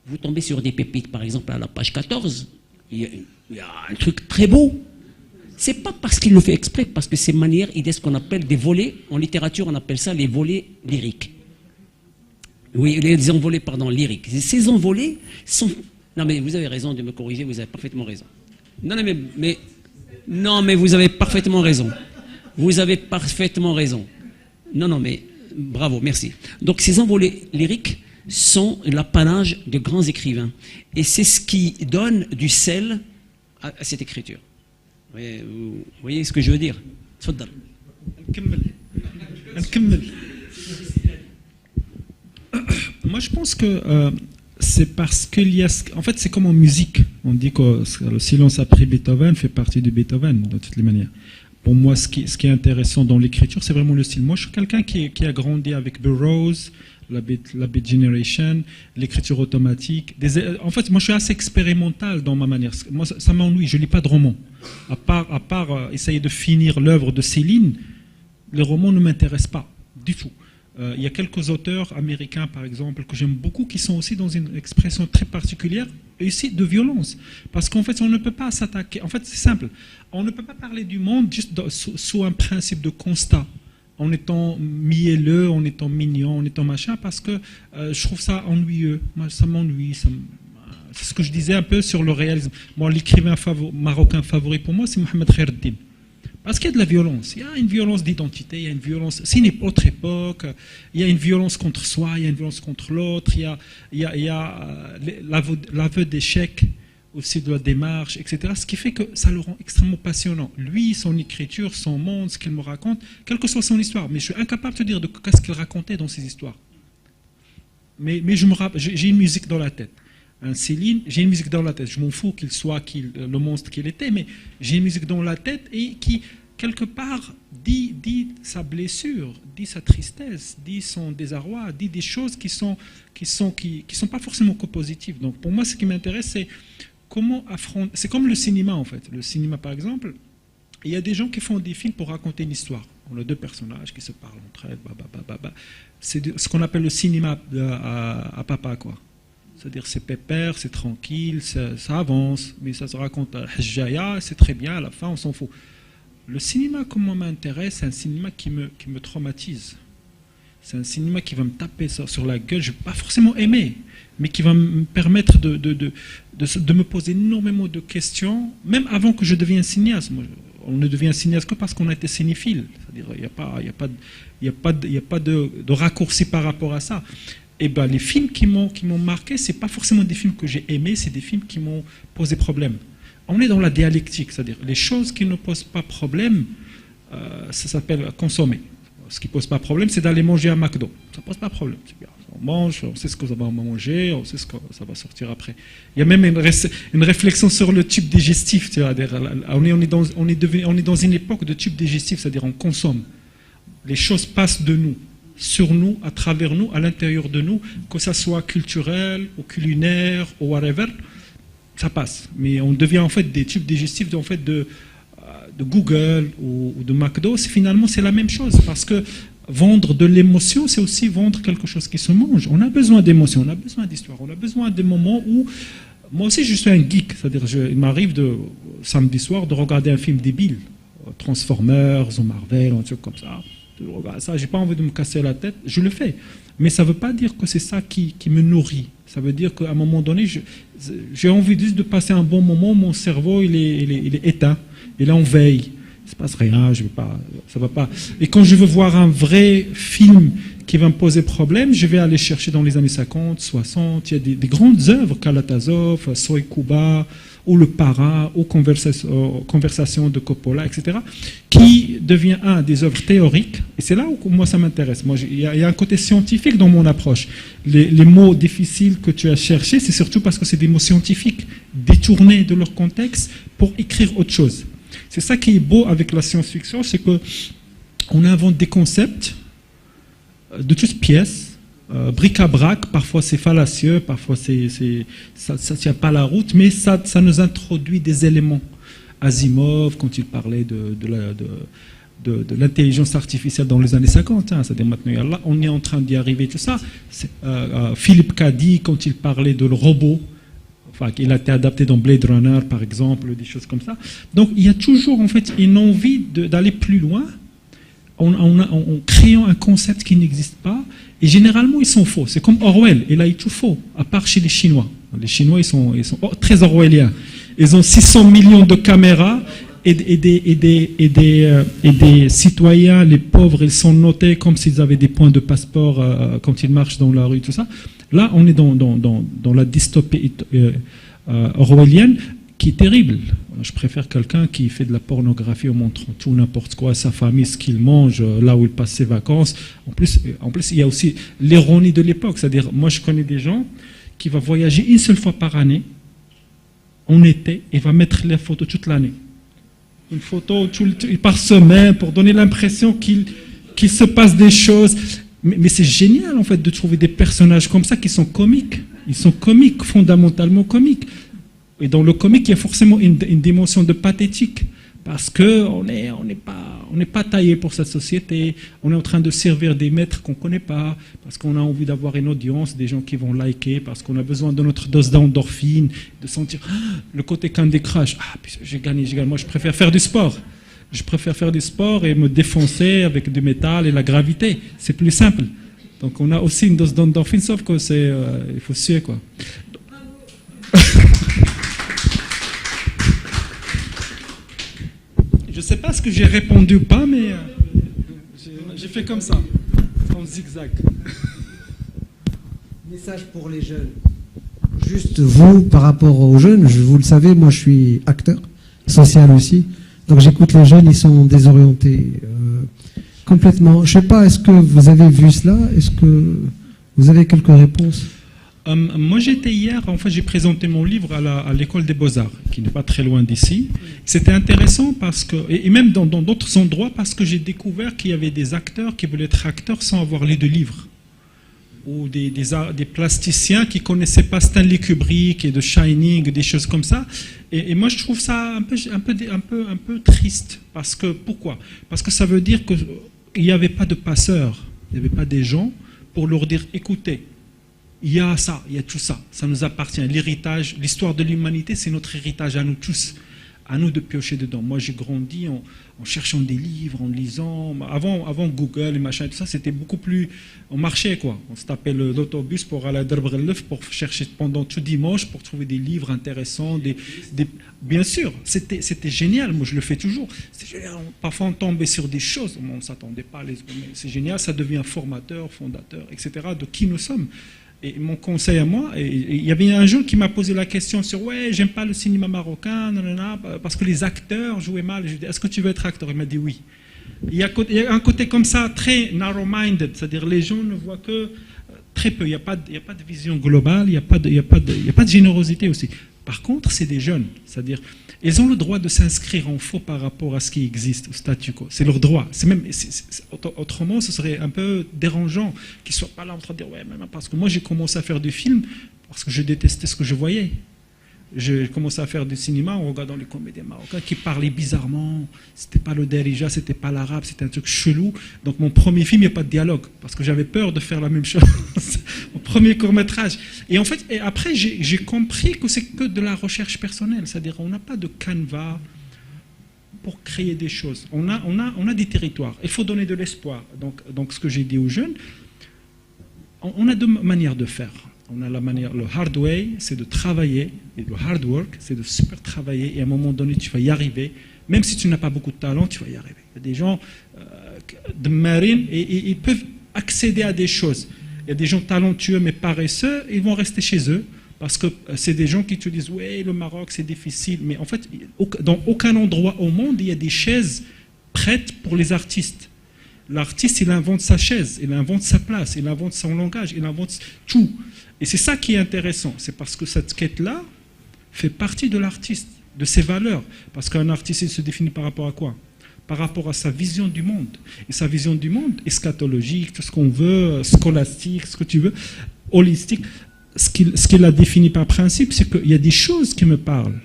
vous tombez sur des pépites, par exemple à la page 14, il y a un truc très beau. C'est pas parce qu'il le fait exprès, parce que ces manières, il y a ce qu'on appelle des volets, en littérature on appelle ça les volets lyriques. Oui, les envolées, pardon, lyriques. Ces envolées sont... Non mais vous avez raison de me corriger, vous avez parfaitement raison. Non mais vous avez parfaitement raison. Vous avez parfaitement raison. Non mais bravo, merci. Donc ces envolées lyriques sont l'apanage de grands écrivains. Et c'est ce qui donne du sel à cette écriture. Vous voyez ce que je veux dire? Moi je pense que c'est parce qu'il y a... En fait, c'est comme en musique. On dit que le silence après Beethoven fait partie de Beethoven, de toutes les manières. Pour moi, ce qui est intéressant dans l'écriture, c'est vraiment le style. Moi, je suis quelqu'un qui a grandi avec Burroughs, la Beat Generation, l'écriture automatique. En fait, moi, je suis assez expérimental dans ma manière. Moi, ça m'ennuie. Je ne lis pas de romans. À part essayer de finir l'œuvre de Céline, les romans ne m'intéressent pas du tout. Il y a quelques auteurs américains, par exemple, que j'aime beaucoup, qui sont aussi dans une expression très particulière, et aussi de violence. Parce qu'en fait, on ne peut pas s'attaquer. En fait, c'est simple. On ne peut pas parler du monde juste sous un principe de constat, en étant mielleux, en étant mignon, en étant machin, parce que je trouve ça ennuyeux. Moi, ça m'ennuie. C'est ce que je disais un peu sur le réalisme. Moi, l'écrivain marocain favori pour moi, c'est Mohamed Khaireddine. Parce qu'il y a de la violence. Il y a une violence d'identité, il y a une violence... C'est une autre époque, il y a une violence contre soi, il y a une violence contre l'autre, il y a l'aveu d'échec aussi de la démarche, etc. Ce qui fait que ça le rend extrêmement passionnant. Lui, son écriture, son monde, ce qu'il me raconte, quelle que soit son histoire. Mais je suis incapable de te dire qu'est-ce qu'il racontait dans ses histoires. Mais j'ai une musique dans la tête. Céline, j'ai une musique dans la tête. Je m'en fous qu'il soit le monstre qu'il était, mais j'ai une musique dans la tête et qui, quelque part, dit sa blessure, dit sa tristesse, dit son désarroi, dit des choses qui sont pas forcément positives. Donc, pour moi, ce qui m'intéresse, c'est comment affronter. C'est comme le cinéma, en fait. Le cinéma, par exemple, il y a des gens qui font des films pour raconter une histoire. On a deux personnages qui se parlent entre elles, c'est ce qu'on appelle le cinéma à papa, quoi. C'est-à-dire c'est pépère, c'est tranquille, ça avance, mais ça se raconte à Hajjaya, c'est très bien, à la fin on s'en fout. Le cinéma, comme moi m'intéresse, c'est un cinéma qui me traumatise. C'est un cinéma qui va me taper sur la gueule, je ne vais pas forcément aimer, mais qui va me permettre de me poser énormément de questions, même avant que je devienne cinéaste. On ne devient cinéaste que parce qu'on a été cinéphile. C'est-à-dire il n'y a pas de raccourci par rapport à ça. Et ben, les films qui m'ont marqué, ce n'est pas forcément des films que j'ai aimés, c'est des films qui m'ont posé problème. On est dans la dialectique, c'est-à-dire les choses qui ne posent pas problème, ça s'appelle consommer. Ce qui ne pose pas problème, c'est d'aller manger à McDo. Ça ne pose pas problème. C'est bien. On mange, on sait ce qu'on va manger, on sait ce que ça va sortir après. Il y a même une réflexion sur le tube digestif. Tu vois, on est dans une époque de tube digestif, c'est-à-dire on consomme. Les choses passent de nous, sur nous, à travers nous, à l'intérieur de nous, que ça soit culturel, ou culinaire, ou whatever, ça passe. Mais on devient en fait des tubes digestifs en fait, de Google ou de McDo. Finalement, c'est la même chose, parce que vendre de l'émotion, c'est aussi vendre quelque chose qui se mange. On a besoin d'émotion, on a besoin d'histoire, on a besoin des moments où... Moi aussi, je suis un geek, c'est-à-dire il m'arrive samedi soir de regarder un film débile, Transformers ou Marvel, un truc comme ça. Je regarde ça, j'ai pas envie de me casser la tête, je le fais. Mais ça ne veut pas dire que c'est ça qui me nourrit. Ça veut dire qu'à un moment donné, j'ai envie juste de passer un bon moment, mon cerveau il est éteint, il est en veille. Il ne se passe rien, ça va pas. Et quand je veux voir un vrai film qui va me poser problème, je vais aller chercher dans les années 50, 60. Il y a des grandes œuvres, Kalatazov, Soikuba, ou Le Para, ou Conversation de Coppola, etc., qui devient des œuvres théoriques. Et c'est là où moi ça m'intéresse. Il y a un côté scientifique dans mon approche. Les mots difficiles que tu as cherchés, c'est surtout parce que c'est des mots scientifiques détournés de leur contexte pour écrire autre chose. C'est ça qui est beau avec la science-fiction, c'est qu'on invente des concepts de toutes pièces, bric-à-brac, parfois c'est fallacieux, parfois ça ne tient pas la route, mais ça nous introduit des éléments. Asimov, quand il parlait de l'intelligence artificielle dans les années 50, c'est-à-dire maintenant, là, on est en train d'y arriver, tout ça. Philippe Cadic, quand il parlait de le robot, enfin, il a été adapté dans Blade Runner, par exemple, des choses comme ça. Donc, il y a toujours, en fait, une envie d'aller plus loin, en créant un concept qui n'existe pas, et généralement ils sont faux. C'est comme Orwell, il a eu tout faux, à part chez les Chinois. Les Chinois ils sont très orwelliens. Ils ont 600 millions de caméras et des citoyens, les pauvres, ils sont notés comme s'ils avaient des points de passeport quand ils marchent dans la rue, tout ça. Là, on est dans la dystopie orwellienne, qui est terrible. Je préfère quelqu'un qui fait de la pornographie en montrant tout, n'importe quoi, sa famille, ce qu'il mange, là où il passe ses vacances. En plus, il y a aussi l'ironie de l'époque. C'est-à-dire, moi, je connais des gens qui vont voyager une seule fois par année, en été, et va mettre les photos toute l'année. Une photo par semaine pour donner l'impression qu'il se passe des choses. Mais c'est génial, en fait, de trouver des personnages comme ça qui sont comiques. Ils sont comiques, fondamentalement comiques. Et dans le comique, il y a forcément une dimension de pathétique, parce qu'on n'est pas taillé pour cette société, on est en train de servir des maîtres qu'on ne connaît pas, parce qu'on a envie d'avoir une audience, des gens qui vont liker, parce qu'on a besoin de notre dose d'endorphine, de sentir le côté Candy Crush. J'ai gagné. Moi, je préfère faire du sport. Je préfère faire du sport et me défoncer avec du métal et la gravité. C'est plus simple. Donc, on a aussi une dose d'endorphine, sauf que il faut suer, quoi. Je ne sais pas ce que j'ai répondu ou pas, mais j'ai fait comme ça, en zigzag. Message pour les jeunes. Juste vous, par rapport aux jeunes, vous le savez, moi je suis acteur social aussi, donc j'écoute les jeunes, ils sont désorientés complètement. Je ne sais pas, est-ce que vous avez vu cela? Est-ce que vous avez quelques réponses? Moi, j'étais hier, en fait, j'ai présenté mon livre à l'école des Beaux-Arts, qui n'est pas très loin d'ici. C'était intéressant parce que, et même dans d'autres endroits, parce que j'ai découvert qu'il y avait des acteurs qui voulaient être acteurs sans avoir lu de livre. Ou des plasticiens qui ne connaissaient pas Stanley Kubrick et de Shining, des choses comme ça. Et moi, je trouve ça un peu triste. Pourquoi? Parce que ça veut dire qu'il n'y avait pas de passeurs, il n'y avait pas des gens pour leur dire, écoutez, il y a ça, il y a tout ça, ça nous appartient. L'héritage, l'histoire de l'humanité, c'est notre héritage à nous tous, à nous de piocher dedans. Moi, j'ai grandi en cherchant des livres, en lisant. Avant Google et machin, tout ça, c'était beaucoup plus... On marchait, quoi. On se tapait l'autobus pour aller à Derbrelef pour chercher pendant tout dimanche pour trouver des livres intéressants. Bien sûr, c'était génial. Moi, je le fais toujours. C'est génial. Parfois, on tombait sur des choses. On ne s'attendait pas. C'est génial. Ça devient fondateur, etc. de qui nous sommes. Et mon conseil à moi, il y avait un jeune qui m'a posé la question sur « Ouais, j'aime pas le cinéma marocain, nanana, parce que les acteurs jouaient mal. » Je lui ai dit « Est-ce que tu veux être acteur ?» Il m'a dit « Oui. » Il y a un côté comme ça, très narrow-minded, c'est-à-dire les gens ne voient que très peu. Il n'y a pas de vision globale, il n'y a pas de générosité aussi. Par contre, c'est des jeunes, c'est-à-dire ils ont le droit de s'inscrire en faux par rapport à ce qui existe, au statu quo. C'est leur droit. Autrement, ce serait un peu dérangeant qu'ils ne soient pas là en train de dire « Ouais, même parce que moi, j'ai commencé à faire du film parce que je détestais ce que je voyais. » J'ai commencé à faire du cinéma en regardant les comédiens marocains qui parlaient bizarrement. C'était pas le derija, c'était pas l'arabe, c'était un truc chelou. Donc mon premier film, il n'y a pas de dialogue parce que j'avais peur de faire la même chose. Mon premier court-métrage. Et en fait, après, j'ai compris que c'est que de la recherche personnelle. C'est-à-dire, on n'a pas de canevas pour créer des choses. On a des territoires. Il faut donner de l'espoir. Donc, ce que j'ai dit aux jeunes, on a deux manières de faire. On a la manière, le hard way, c'est de travailler, et le hard work, c'est de super travailler, et à un moment donné, tu vas y arriver. Même si tu n'as pas beaucoup de talent, tu vas y arriver. Il y a des gens de marine, et ils peuvent accéder à des choses. Il y a des gens talentueux mais paresseux, ils vont rester chez eux. Parce que c'est des gens qui te disent « ouais, le Maroc, c'est difficile ». Mais en fait, dans aucun endroit au monde, il y a des chaises prêtes pour les artistes. L'artiste, il invente sa chaise, il invente sa place, il invente son langage, il invente tout. Et c'est ça qui est intéressant. C'est parce que cette quête-là fait partie de l'artiste, de ses valeurs. Parce qu'un artiste, il se définit par rapport à quoi? Par rapport à sa vision du monde. Et sa vision du monde, eschatologique, tout ce qu'on veut, scolastique, ce que tu veux, holistique. Ce qu'il a défini par principe, c'est qu'il y a des choses qui me parlent.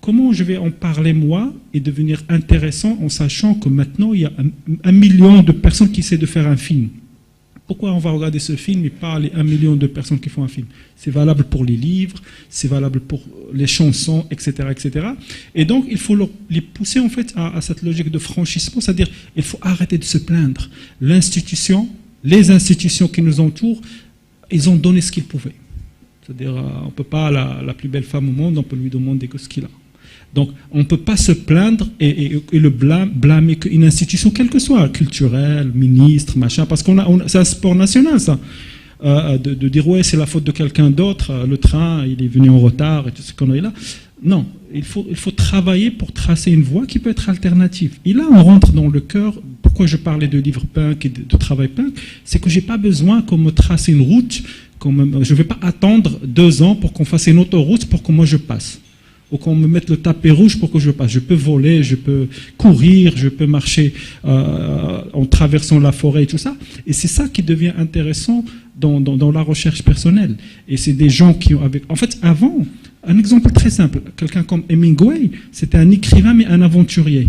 Comment je vais en parler moi et devenir intéressant en sachant que maintenant il y a 1 million de personnes qui essaient de faire un film? Pourquoi on va regarder ce film et pas les 1 million de personnes qui font un film? C'est valable pour les livres, c'est valable pour les chansons, etc., etc. Et donc il faut les pousser en fait à cette logique de franchissement, c'est-à-dire il faut arrêter de se plaindre. Les institutions qui nous entourent, ils ont donné ce qu'ils pouvaient. C'est-à-dire, on ne peut pas, la plus belle femme au monde, on peut lui demander que ce qu'il a. Donc, on ne peut pas se plaindre et le blâmer une institution, quelle que soit, culturelle, ministre, machin, parce c'est un sport national, ça. De dire, ouais, c'est la faute de quelqu'un d'autre, le train, il est venu en retard, et tout ce qu'on a là. Non, il faut travailler pour tracer une voie qui peut être alternative. Et là, on rentre dans le cœur. Pourquoi je parlais de livre punk et de travail punk, c'est que je n'ai pas besoin qu'on me trace une route. Je ne vais pas attendre 2 ans pour qu'on fasse une autoroute pour que moi je passe. Ou qu'on me mette le tapis rouge pour que je passe. Je peux voler, je peux courir, je peux marcher en traversant la forêt et tout ça. Et c'est ça qui devient intéressant dans la recherche personnelle. Et c'est des gens qui ont... En fait, avant, un exemple très simple, quelqu'un comme Hemingway, c'était un écrivain mais un aventurier.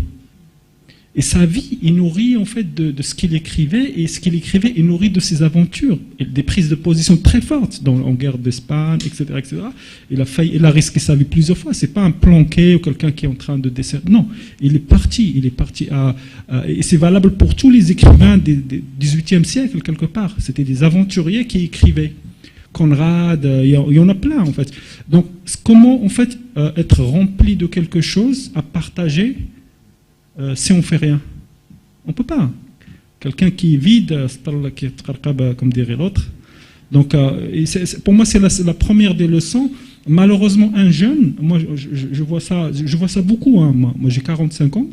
Et sa vie, il nourrit en fait de ce qu'il écrivait, et ce qu'il écrivait, il nourrit de ses aventures, et des prises de position très fortes en guerre d'Espagne, etc., etc. Il a risqué sa vie plusieurs fois. C'est pas un planqué ou quelqu'un qui est en train de descendre. Non, il est parti et c'est valable pour tous les écrivains du XVIIIe siècle quelque part. C'était des aventuriers qui écrivaient. Conrad, il y en a plein en fait. Donc, comment en fait être rempli de quelque chose à partager? Si on ne fait rien, on ne peut pas. Quelqu'un qui est vide, comme dirait l'autre. Donc, pour moi, c'est la première des leçons. Malheureusement, un jeune, moi, je vois ça beaucoup. Hein, moi j'ai 45 ans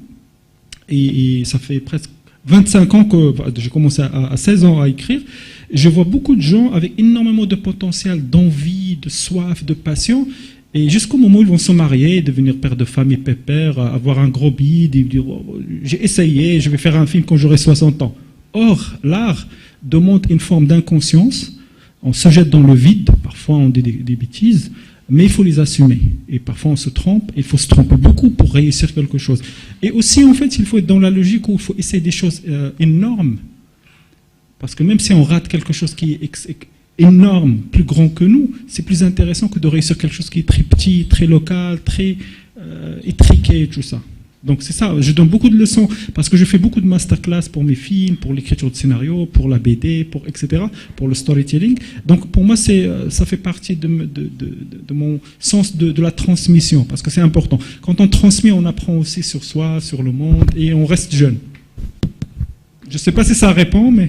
et ça fait presque 25 ans que j'ai commencé à 16 ans à écrire. Je vois beaucoup de gens avec énormément de potentiel, d'envie, de soif, de passion. Et jusqu'au moment où ils vont se marier, devenir père de famille, pépère, avoir un gros bide, et dire oh, j'ai essayé, je vais faire un film quand j'aurai 60 ans. Or, l'art demande une forme d'inconscience. On se jette dans le vide, parfois on dit des bêtises, mais il faut les assumer. Et parfois on se trompe, il faut se tromper beaucoup pour réussir quelque chose. Et aussi, en fait, il faut être dans la logique où il faut essayer des choses énormes. Parce que même si on rate quelque chose qui est énorme, plus grand que nous, c'est plus intéressant que de réussir quelque chose qui est très petit, très local, très étriqué, tout ça. Donc c'est ça, je donne beaucoup de leçons, parce que je fais beaucoup de masterclass pour mes films, pour l'écriture de scénario, pour la BD, etc., pour le storytelling. Donc pour moi, ça fait partie de mon sens de la transmission, parce que c'est important. Quand on transmet, on apprend aussi sur soi, sur le monde, et on reste jeune. Je ne sais pas si ça répond, mais...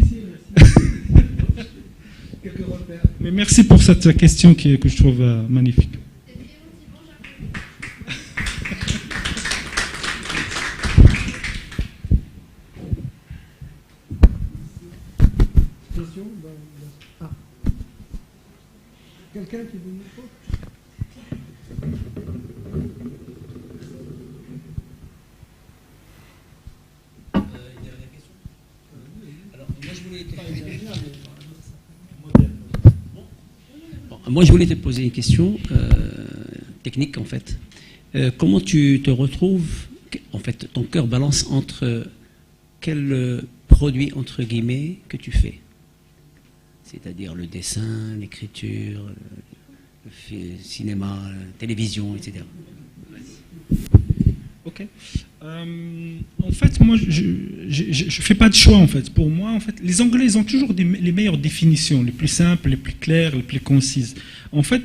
Mais merci pour cette question que je trouve magnifique. Quelqu'un qui veut une faute? Moi, je voulais te poser une question technique, en fait. Comment tu te retrouves, en fait, ton cœur balance entre quel produit, entre guillemets, que tu fais? C'est-à-dire le dessin, l'écriture, le cinéma, la télévision, etc. Ok. En fait, moi, je fais pas de choix, en fait. Pour moi, en fait, les Anglais, ils ont toujours les meilleures définitions, les plus simples, les plus claires, les plus concises. En fait,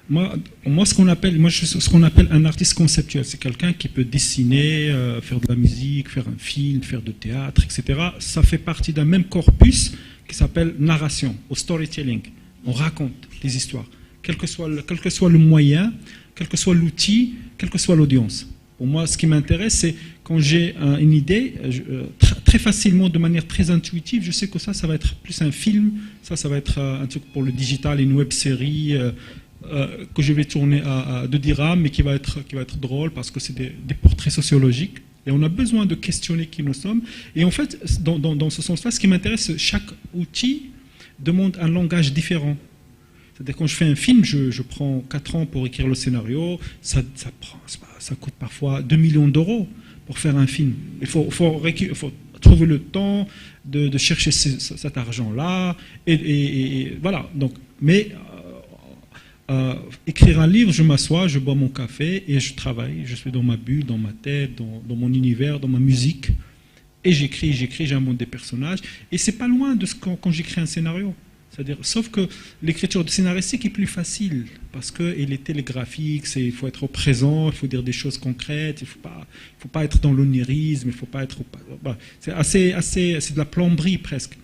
Moi, je suis ce qu'on appelle un artiste conceptuel. C'est quelqu'un qui peut dessiner, faire de la musique, faire un film, faire de théâtre, etc. Ça fait partie d'un même corpus qui s'appelle narration, ou storytelling. On raconte des histoires, quel que soit le moyen, quel que soit l'outil, quelle que soit l'audience. Pour moi, ce qui m'intéresse, c'est quand j'ai une idée, très facilement, de manière très intuitive, je sais que ça va être plus un film, ça va être un truc pour le digital, une web-série que je vais tourner à 2 dirhams, mais qui va être drôle parce que c'est des portraits sociologiques. Et on a besoin de questionner qui nous sommes. Et en fait, dans ce sens-là, ce qui m'intéresse, chaque outil demande un langage différent. C'est-à-dire quand je fais un film, je prends 4 ans pour écrire le scénario, ça coûte parfois 2 millions d'euros pour faire un film. Il faut trouver le temps de chercher cet argent-là, et voilà. Donc, mais écrire un livre, je m'assois, je bois mon café et je travaille. Je suis dans ma bulle, dans ma tête, dans mon univers, dans ma musique, et j'écris, j'invente des personnages. Et c'est pas loin de ce quand j'écris un scénario. C'est-à-dire, sauf que l'écriture de scénaristique est plus facile parce qu'elle est télégraphique, il faut être au présent, il faut dire des choses concrètes, il faut pas être dans l'onirisme, il faut pas être. C'est de la plomberie presque.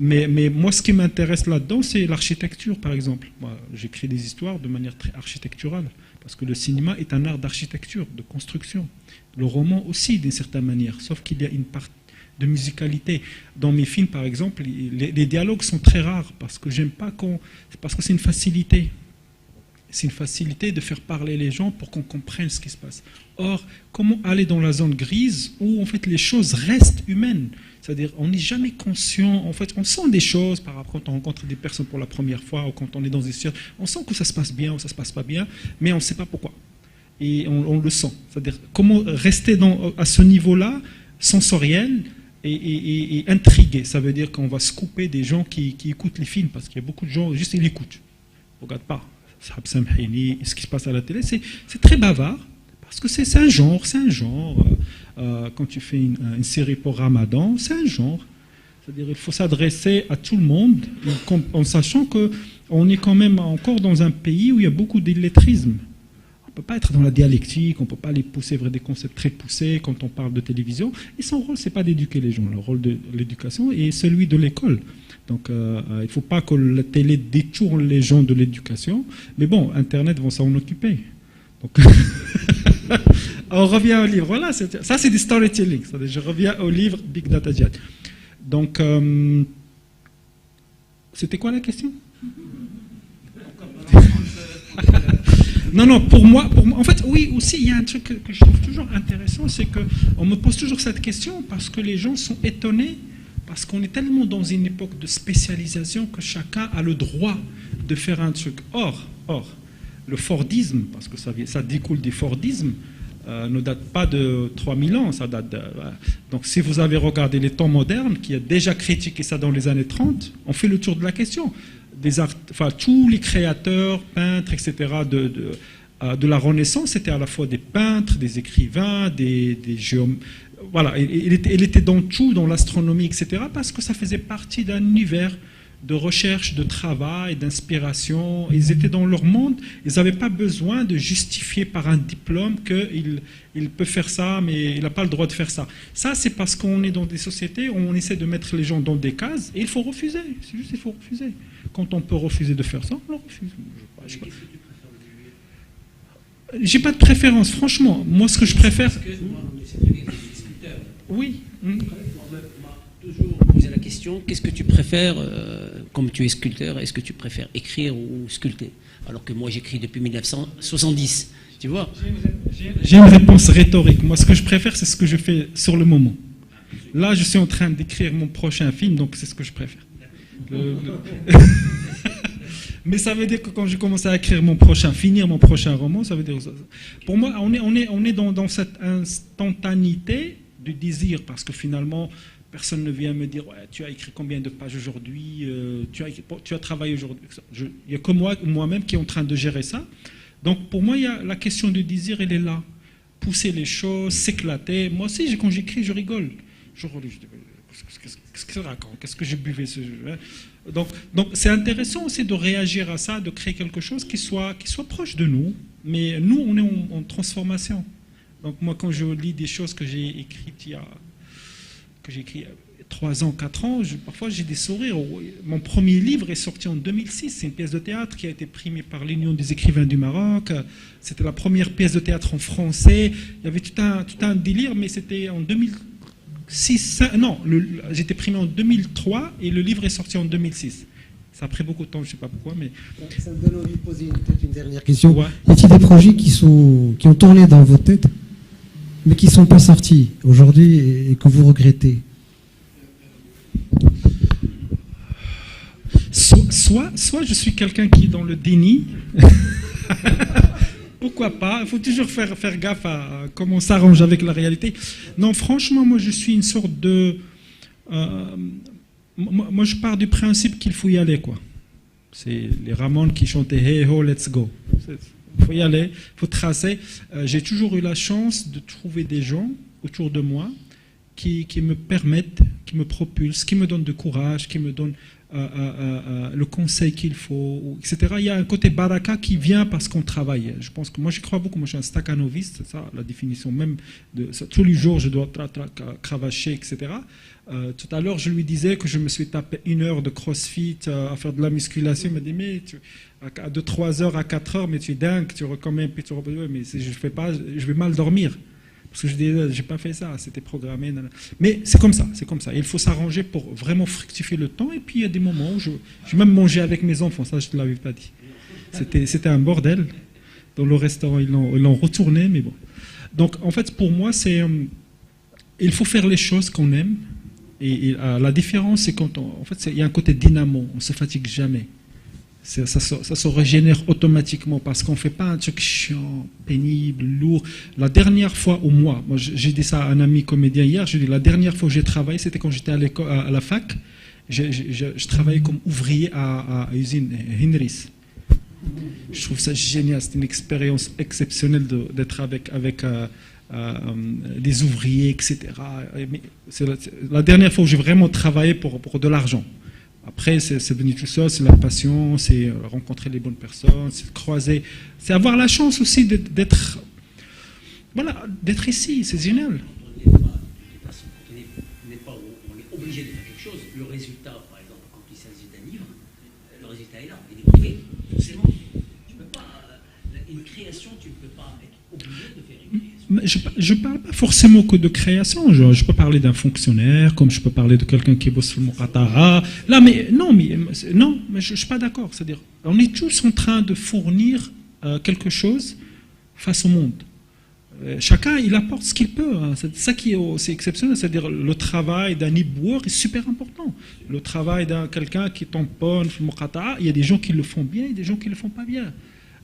Mais moi, ce qui m'intéresse là-dedans, c'est l'architecture, par exemple. Moi, j'écris des histoires de manière très architecturale parce que le cinéma est un art d'architecture, de construction. Le roman aussi, d'une certaine manière, sauf qu'il y a une partie de musicalité. Dans mes films, par exemple, les dialogues sont très rares parce que j'aime pas parce que c'est une facilité. C'est une facilité de faire parler les gens pour qu'on comprenne ce qui se passe. Or, comment aller dans la zone grise où en fait les choses restent humaines? C'est-à-dire, on n'est jamais conscient. En fait, on sent des choses par rapport quand on rencontre des personnes pour la première fois ou quand on est dans des situations. On sent que ça se passe bien ou ça se passe pas bien, mais on ne sait pas pourquoi. Et on le sent. C'est-à-dire, comment rester à ce niveau-là sensoriel et intrigué. Ça veut dire qu'on va se couper des gens qui écoutent les films, parce qu'il y a beaucoup de gens, juste ils écoutent. Ils ne regardent pas. Ce qui se passe à la télé, c'est très bavard, parce que c'est un genre. Quand tu fais une série pour Ramadan, c'est un genre. C'est-à-dire qu'il faut s'adresser à tout le monde, en sachant qu'on est quand même encore dans un pays où il y a beaucoup d'illettrisme. On ne peut pas être dans la dialectique, on ne peut pas aller pousser vers des concepts très poussés quand on parle de télévision. Et son rôle, ce n'est pas d'éduquer les gens. Le rôle de l'éducation est celui de l'école. Donc, il ne faut pas que la télé détourne les gens de l'éducation. Mais bon, Internet va s'en occuper. Donc, on revient au livre. Voilà, ça c'est du storytelling. Je reviens au livre Big Data Jihad. Donc, c'était quoi la question? Non, pour moi, en fait, oui, aussi, il y a un truc que je trouve toujours intéressant, c'est qu'on me pose toujours cette question parce que les gens sont étonnés, parce qu'on est tellement dans une époque de spécialisation que chacun a le droit de faire un truc. Or, le Fordisme, parce que ça découle du Fordisme, ne date pas de 3000 ans, ça date de... Donc, si vous avez regardé les temps modernes, qui a déjà critiqué ça dans les années 30, on fait le tour de la question. Tous les créateurs, peintres, etc., de la Renaissance, c'était à la fois des peintres, des écrivains, des géomètres. Voilà, il était dans tout, dans l'astronomie, etc., parce que ça faisait partie d'un univers de recherche, de travail, d'inspiration. Ils étaient dans leur monde, ils n'avaient pas besoin de justifier par un diplôme qu'il peut faire ça, mais il n'a pas le droit de faire ça. Ça, c'est parce qu'on est dans des sociétés où on essaie de mettre les gens dans des cases, et il faut refuser. C'est juste, il faut refuser. Quand on peut refuser de faire ça, on le refuse. J'ai pas de préférence, franchement. Moi, ce que je préfère... Oui. On m'a toujours posé la question, qu'est-ce que tu préfères, comme tu es sculpteur, est-ce que tu préfères écrire ou sculpter? Alors que moi, j'écris depuis 1970, tu vois. J'ai une réponse rhétorique. Moi, ce que je préfère, c'est ce que je fais sur le moment. Là, je suis en train d'écrire mon prochain film, donc c'est ce que je préfère. Mais ça veut dire que quand j'ai commencé à écrire finir mon prochain roman, ça veut dire... Pour moi, on est dans cette instantanéité du désir, parce que finalement, personne ne vient me dire ouais, tu as écrit combien de pages aujourd'hui, tu as travaillé aujourd'hui. Il n'y a que moi-même qui est en train de gérer ça. Donc pour moi, la question du désir, elle est là. Pousser les choses, s'éclater. Moi aussi, quand j'écris, je rigole. qu'est-ce que ça raconte? Qu'est-ce que j'ai buvé ce jeu? Donc c'est intéressant aussi de réagir à ça, de créer quelque chose qui soit proche de nous, mais nous, on est en transformation. Donc moi, quand je lis des choses que j'ai écrites il y a 3 ans, 4 ans, parfois j'ai des sourires. Mon premier livre est sorti en 2006, c'est une pièce de théâtre qui a été primée par l'Union des écrivains du Maroc. C'était la première pièce de théâtre en français. Il y avait tout un délire, mais c'était en 2006. Non, j'étais primé en 2003 et le livre est sorti en 2006. Ça a pris beaucoup de temps, je ne sais pas pourquoi, mais... Ça me donne envie de poser peut-être une dernière question. Ouais. Y a-t-il des projets qui ont tourné dans votre tête, mais qui ne sont pas sortis aujourd'hui et que vous regrettez? Soit je suis quelqu'un qui est dans le déni. Pourquoi pas? Il faut toujours faire gaffe à comment on s'arrange avec la réalité. Non, franchement, moi je suis une sorte de... moi je pars du principe qu'il faut y aller, quoi. C'est les Ramones qui chantaient « Hey ho, let's go ». Il faut y aller, il faut tracer. J'ai toujours eu la chance de trouver des gens autour de moi qui me permettent, qui me propulsent, qui me donnent du courage, qui me donnent le conseil qu'il faut, etc. Il y a un côté baraka qui vient parce qu'on travaille. Je pense que moi, j'y crois beaucoup. Moi, je suis un stakhanoviste, c'est ça la définition même. Tous les jours, je dois cravacher, etc. Tout à l'heure, je lui disais que je me suis tapé 1 heure de crossfit à faire de la musculation. Il m'a dit, mais de 3 heures à 4 heures, mais tu es dingue, tu recommets, puis tu reposes. Mais si je fais pas, je vais mal dormir. Parce que je disais, j'ai pas fait ça, c'était programmé. Mais c'est comme ça, c'est comme ça. Il faut s'arranger pour vraiment fructifier le temps. Et puis il y a des moments où j'ai même mangé avec mes enfants, ça je ne te l'avais pas dit. C'était un bordel. Dans le restaurant, ils l'ont retourné, mais bon. Donc en fait, pour moi, il faut faire les choses qu'on aime. Et la différence, c'est quand en fait, il y a un côté dynamo, on ne se fatigue jamais. Ça se régénère automatiquement parce qu'on ne fait pas un truc chiant, pénible, lourd. La dernière fois au mois, moi j'ai dit ça à un ami comédien hier, je dis la dernière fois que j'ai travaillé, c'était quand j'étais à la fac. Je travaillais comme ouvrier à usine Henrys. Je trouve ça génial, c'est une expérience exceptionnelle d'être avec des ouvriers, etc. Mais c'est la dernière fois où j'ai vraiment travaillé pour de l'argent. Après, c'est venu tout seul, c'est la passion, c'est rencontrer les bonnes personnes, c'est croiser, c'est avoir la chance aussi d'être ici, c'est génial. On n'est pas obligé de faire quelque chose. Le résultat, par exemple, quand il s'agit d'un livre, le résultat est là, il est privé, forcément. Tu peux pas, une création, tu ne peux pas être obligé de faire une création. Je ne parle pas forcément que de création. Je peux parler d'un fonctionnaire, comme je peux parler de quelqu'un qui bosse sur le Muqata'a. Là, mais je ne suis pas d'accord. C'est-à-dire, on est tous en train de fournir quelque chose face au monde. Chacun, il apporte ce qu'il peut. Hein. C'est ça qui est exceptionnel. C'est-à-dire, le travail d'un éboueur est super important. Le travail d'un quelqu'un qui tamponne sur le Muqata'a, il y a des gens qui le font bien et des gens qui ne le font pas bien.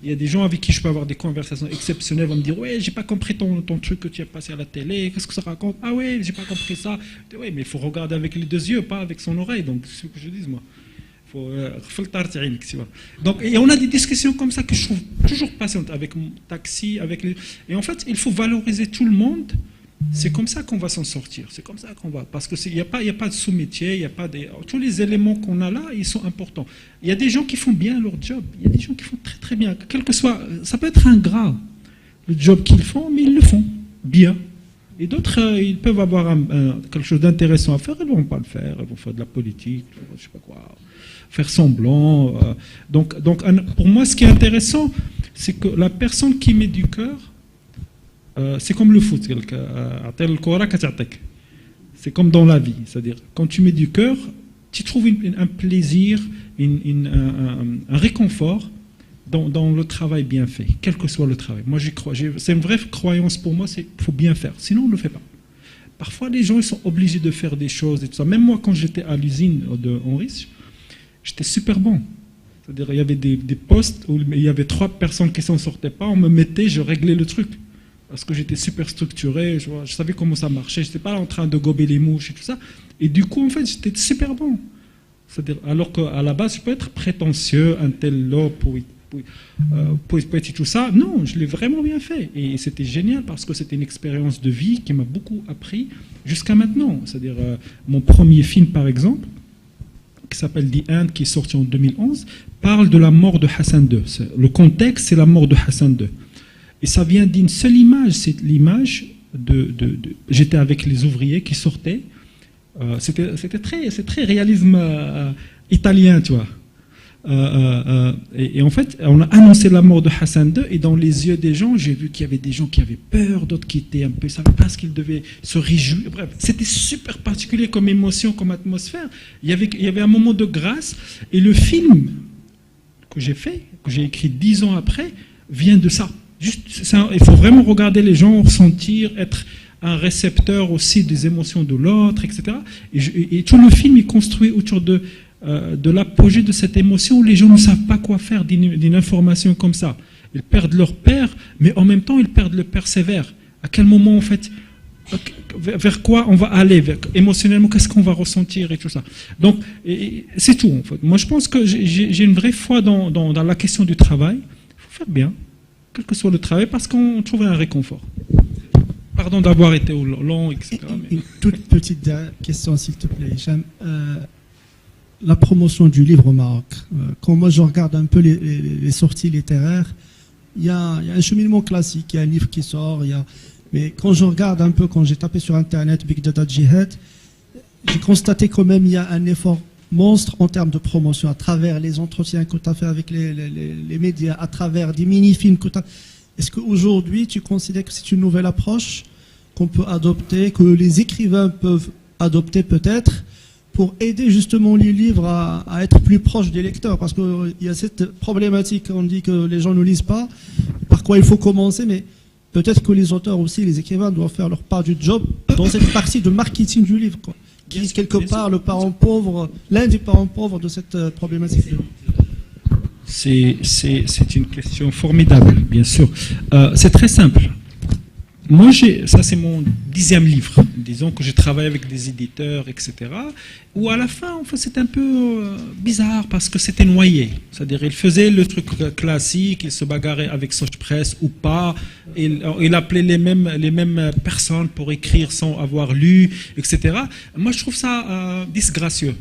Il y a des gens avec qui je peux avoir des conversations exceptionnelles, vont me dire « Ouais, j'ai pas compris ton truc que tu as passé à la télé, qu'est-ce que ça raconte? Ah ouais, j'ai pas compris ça. » Oui, mais il faut regarder avec les 2 yeux, pas avec son oreille. Donc, c'est ce que je dis, moi. Il faut tu vois. Donc, et on a des discussions comme ça que je trouve toujours passionnantes avec mon taxi, et en fait, il faut valoriser tout le monde. C'est comme ça qu'on va s'en sortir. C'est comme ça qu'on va. Parce qu'il n'y a pas de sous-métier, il y a pas tous les éléments qu'on a là, ils sont importants. Il y a des gens qui font bien leur job. Il y a des gens qui font très très bien. Quel que soit, ça peut être ingrat, le job qu'ils font, mais ils le font bien. Et d'autres, ils peuvent avoir quelque chose d'intéressant à faire, ils ne vont pas le faire. Ils vont faire de la politique, je ne sais pas quoi, faire semblant. Donc, pour moi, ce qui est intéressant, c'est que la personne qui met du cœur, c'est comme le foot, c'est comme dans la vie, c'est-à-dire quand tu mets du cœur, tu trouves un plaisir, un réconfort dans le travail bien fait, quel que soit le travail. Moi j'y crois, c'est une vraie croyance pour moi, c'est qu'il faut bien faire, sinon on ne le fait pas. Parfois les gens ils sont obligés de faire des choses et tout ça. Même moi quand j'étais à l'usine de Henrys, j'étais super bon. C'est-à-dire il y avait des postes où il y avait 3 personnes qui ne s'en sortaient pas, on me mettait, je réglais le truc. Parce que j'étais super structuré, je savais comment ça marchait, je n'étais pas là en train de gober les mouches et tout ça. Et du coup, en fait, j'étais super bon. C'est-à-dire, alors qu'à la base, je peux être prétentieux, un tel lope, poétique, tout ça. Non, je l'ai vraiment bien fait. Et c'était génial parce que c'était une expérience de vie qui m'a beaucoup appris jusqu'à maintenant. C'est-à-dire, mon premier film, par exemple, qui s'appelle The End, qui est sorti en 2011, parle de la mort de Hassan II. Le contexte, c'est la mort de Hassan II. Et ça vient d'une seule image, c'est l'image j'étais avec les ouvriers qui sortaient. C'est très réalisme italien, tu vois. Et en fait, on a annoncé la mort de Hassan II, et dans les yeux des gens, j'ai vu qu'il y avait des gens qui avaient peur, d'autres qui étaient un peu, ils ne savaient pas ce qu'ils devaient se réjouir. Bref, c'était super particulier comme émotion, comme atmosphère. Il y avait un moment de grâce, et le film que j'ai fait, que j'ai écrit 10 ans après, vient de ça. Il faut vraiment regarder les gens, ressentir, être un récepteur aussi des émotions de l'autre, etc. Et tout le film est construit autour de l'apogée de cette émotion où les gens ne savent pas quoi faire d'une information comme ça. Ils perdent leur père, mais en même temps, ils perdent le père sévère. À quel moment, en fait, vers quoi on va aller, émotionnellement, qu'est-ce qu'on va ressentir et tout ça. Donc, c'est tout, en fait. Moi, je pense que j'ai une vraie foi dans la question du travail. Il faut faire bien, quel que soit le travail, parce qu'on trouve un réconfort. Pardon d'avoir été long, etc. Une toute petite question, s'il te plaît, Hicham. La promotion du livre au Maroc. Quand moi je regarde un peu les sorties littéraires, il y a un cheminement classique, il y a un livre qui sort, mais quand je regarde un peu, quand j'ai tapé sur Internet Big Data Jihad, j'ai constaté quand même il y a un effort monstre en termes de promotion à travers les entretiens que tu as fait avec les médias, à travers des mini-films que tu as. Est-ce qu'aujourd'hui tu considères que c'est une nouvelle approche qu'on peut adopter, que les écrivains peuvent adopter peut-être, pour aider justement les livres à être plus proches des lecteurs? Parce qu'il y a cette problématique, on dit que les gens ne lisent pas, par quoi il faut commencer, mais peut-être que les auteurs aussi, les écrivains doivent faire leur part du job dans cette partie de marketing du livre, quoi. Qui est quelque part le parent pauvre, l'un des parents pauvres de cette problématique. C'est une question formidable, bien sûr. C'est très simple. Moi, ça c'est mon 10e livre. Disons que je travaille avec des éditeurs, etc. Où à la fin, en fait, c'est un peu bizarre parce que c'était noyé. C'est-à-dire, il faisait le truc classique, il se bagarrait avec Sochpress ou pas. Il appelait les mêmes personnes pour écrire sans avoir lu, etc. Moi, je trouve ça disgracieux.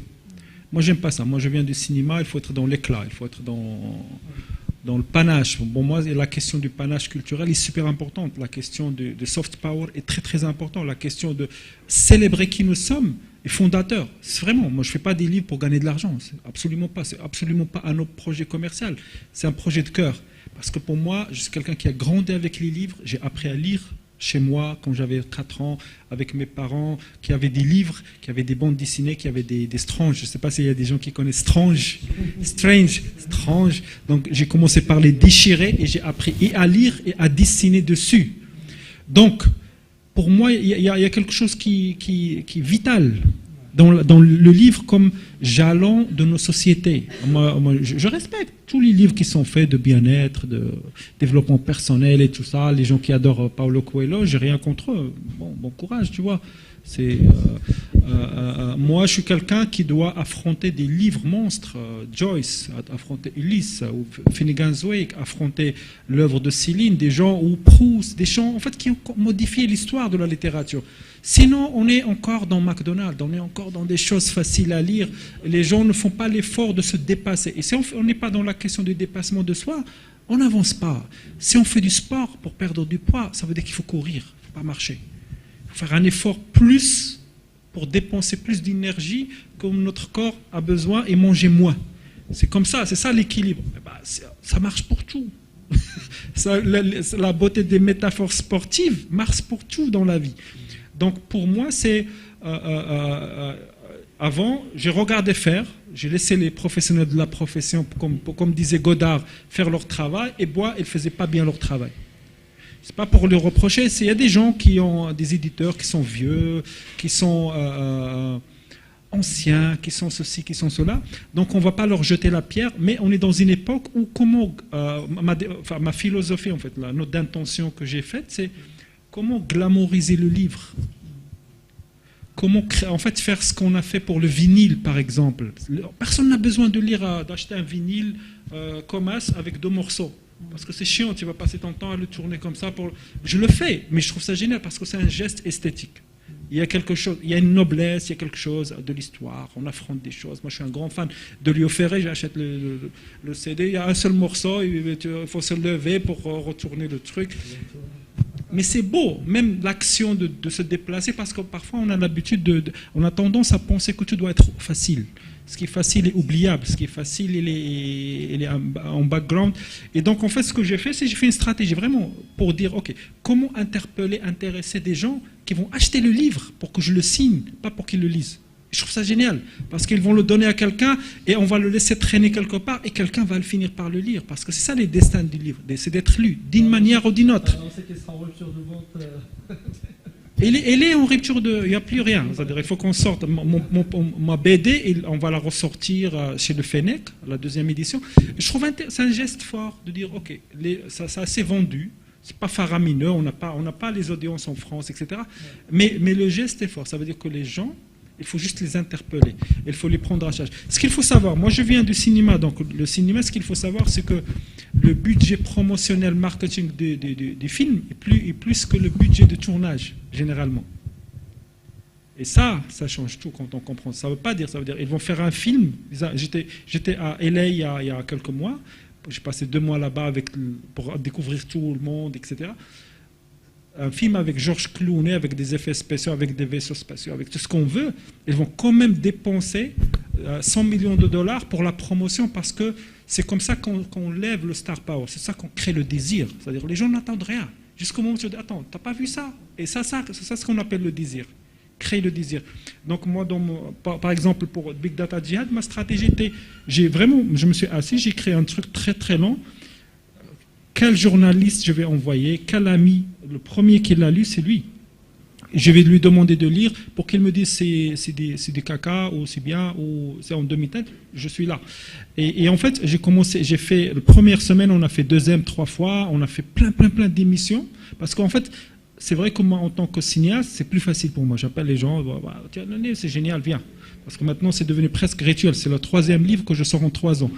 Moi, j'aime pas ça. Moi, je viens du cinéma, il faut être dans l'éclat, il faut être dans le panache. Bon, moi, la question du panache culturel est super importante. La question de soft power est très, très importante. La question de célébrer qui nous sommes est fondateur. C'est vraiment, moi, je ne fais pas des livres pour gagner de l'argent. C'est absolument pas. C'est absolument pas un autre projet commercial. C'est un projet de cœur. Parce que pour moi, je suis quelqu'un qui a grandi avec les livres. J'ai appris à lire chez moi, quand j'avais 4 ans, avec mes parents, qui avaient des livres, qui avaient des bandes dessinées, qui avaient des Strange. Je ne sais pas s'il y a des gens qui connaissent Strange. Donc, j'ai commencé par les déchirer et j'ai appris et à lire et à dessiner dessus. Donc, pour moi, il y a quelque chose qui est vital dans le livre comme jalon de nos sociétés. Moi, je respecte tous les livres qui sont faits de bien-être, de développement personnel et tout ça. Les gens qui adorent Paulo Coelho, j'ai rien contre eux. Bon courage, tu vois. Moi, je suis quelqu'un qui doit affronter des livres monstres. Joyce, affronter Ulysse, ou Finnegan's Wake, affronter l'œuvre de Céline, des gens, ou Proust, des gens en fait, qui ont modifié l'histoire de la littérature. Sinon, on est encore dans McDonald's, on est encore dans des choses faciles à lire. Les gens ne font pas l'effort de se dépasser. Et si on n'est pas dans la question du dépassement de soi, on n'avance pas. Si on fait du sport pour perdre du poids, ça veut dire qu'il faut courir, il ne faut pas marcher. Il faut faire un effort plus pour dépenser plus d'énergie comme notre corps a besoin et manger moins. C'est comme ça, c'est ça l'équilibre. Ça marche pour tout. La beauté des métaphores sportives marche pour tout dans la vie. Donc pour moi, c'est... avant, j'ai regardé faire, j'ai laissé les professionnels de la profession, comme disait Godard, faire leur travail, et moi, ils ne faisaient pas bien leur travail. Ce n'est pas pour le reprocher, il y a des gens qui ont des éditeurs qui sont vieux, qui sont anciens, qui sont ceci, qui sont cela. Donc on ne va pas leur jeter la pierre, mais on est dans une époque où ma philosophie, en fait, la note d'intention que j'ai faite, c'est comment glamouriser le livre. comment créer, en fait, faire ce qu'on a fait pour le vinyle, par exemple. Personne n'a besoin de lire, d'acheter un vinyle comme as avec 2 morceaux. Parce que c'est chiant, tu vas passer ton temps à le tourner comme ça. Je le fais, mais je trouve ça génial parce que c'est un geste esthétique. Il y a quelque chose, il y a une noblesse, il y a quelque chose de l'histoire, on affronte des choses. Moi, je suis un grand fan de Léo Ferré, j'achète le CD, il y a un seul morceau, il faut se lever pour retourner le truc. Mais c'est beau, même l'action de se déplacer, parce que parfois on a l'habitude on a tendance à penser que tout doit être facile. Ce qui est facile est oubliable, ce qui est facile, il est en background. Et donc, en fait, ce que j'ai fait, c'est que j'ai fait une stratégie vraiment pour dire, OK, comment interpeller, intéresser des gens qui vont acheter le livre pour que je le signe, pas pour qu'ils le lisent. Je trouve ça génial, parce qu'ils vont le donner à quelqu'un et on va le laisser traîner quelque part et quelqu'un va le finir par le lire. Parce que c'est ça les destins du livre, c'est d'être lu, d'une manière ou d'une autre. On sait qu'il sera en rupture de vente. Elle est en rupture de... Il n'y a plus rien. C'est-à-dire, il faut qu'on sorte. Ma BD, on va la ressortir chez le Fennec, la 2e édition. Je trouve c'est un geste fort de dire, OK, ça s'est vendu. C'est pas faramineux, on n'a pas les audiences en France, etc. Mais le geste est fort. Ça veut dire que les gens, il faut juste les interpeller. Il faut les prendre en charge. Ce qu'il faut savoir, moi je viens du cinéma, donc le cinéma, ce qu'il faut savoir, c'est que le budget promotionnel marketing des films est plus que le budget de tournage, généralement. Et ça change tout quand on comprend. Ça veut pas dire, ça veut dire, ils vont faire un film. J'étais à LA il y a quelques mois. J'ai passé 2 mois là-bas pour découvrir tout le monde, etc. Un film avec Georges Clooney, avec des effets spéciaux, avec des vaisseaux spatiaux, avec tout ce qu'on veut. Ils vont quand même dépenser 100 millions de dollars pour la promotion parce que c'est comme ça qu'on lève le star power. C'est ça qu'on crée le désir. C'est-à-dire les gens n'attendent rien. Jusqu'au moment où tu dis, attends, t'as pas vu ça? Et ça c'est ce qu'on appelle le désir. Créer le désir. Donc moi, par exemple, pour Big Data Jihad, ma stratégie était, je me suis assis, j'ai créé un truc très très long. Quel journaliste je vais envoyer? Quel ami? Le premier qui l'a lu, c'est lui. Je vais lui demander de lire pour qu'il me dise c'est des caca ou c'est bien ou c'est en demi-tête. Je suis là. Et en fait, j'ai fait la première semaine, on a fait 2e, 3 fois, on a fait plein d'émissions parce qu'en fait, c'est vrai que moi, en tant que cinéaste, c'est plus facile pour moi. J'appelle les gens, tiens, c'est génial, viens. Parce que maintenant, c'est devenu presque rituel. C'est le 3e livre que je sors en 3 ans.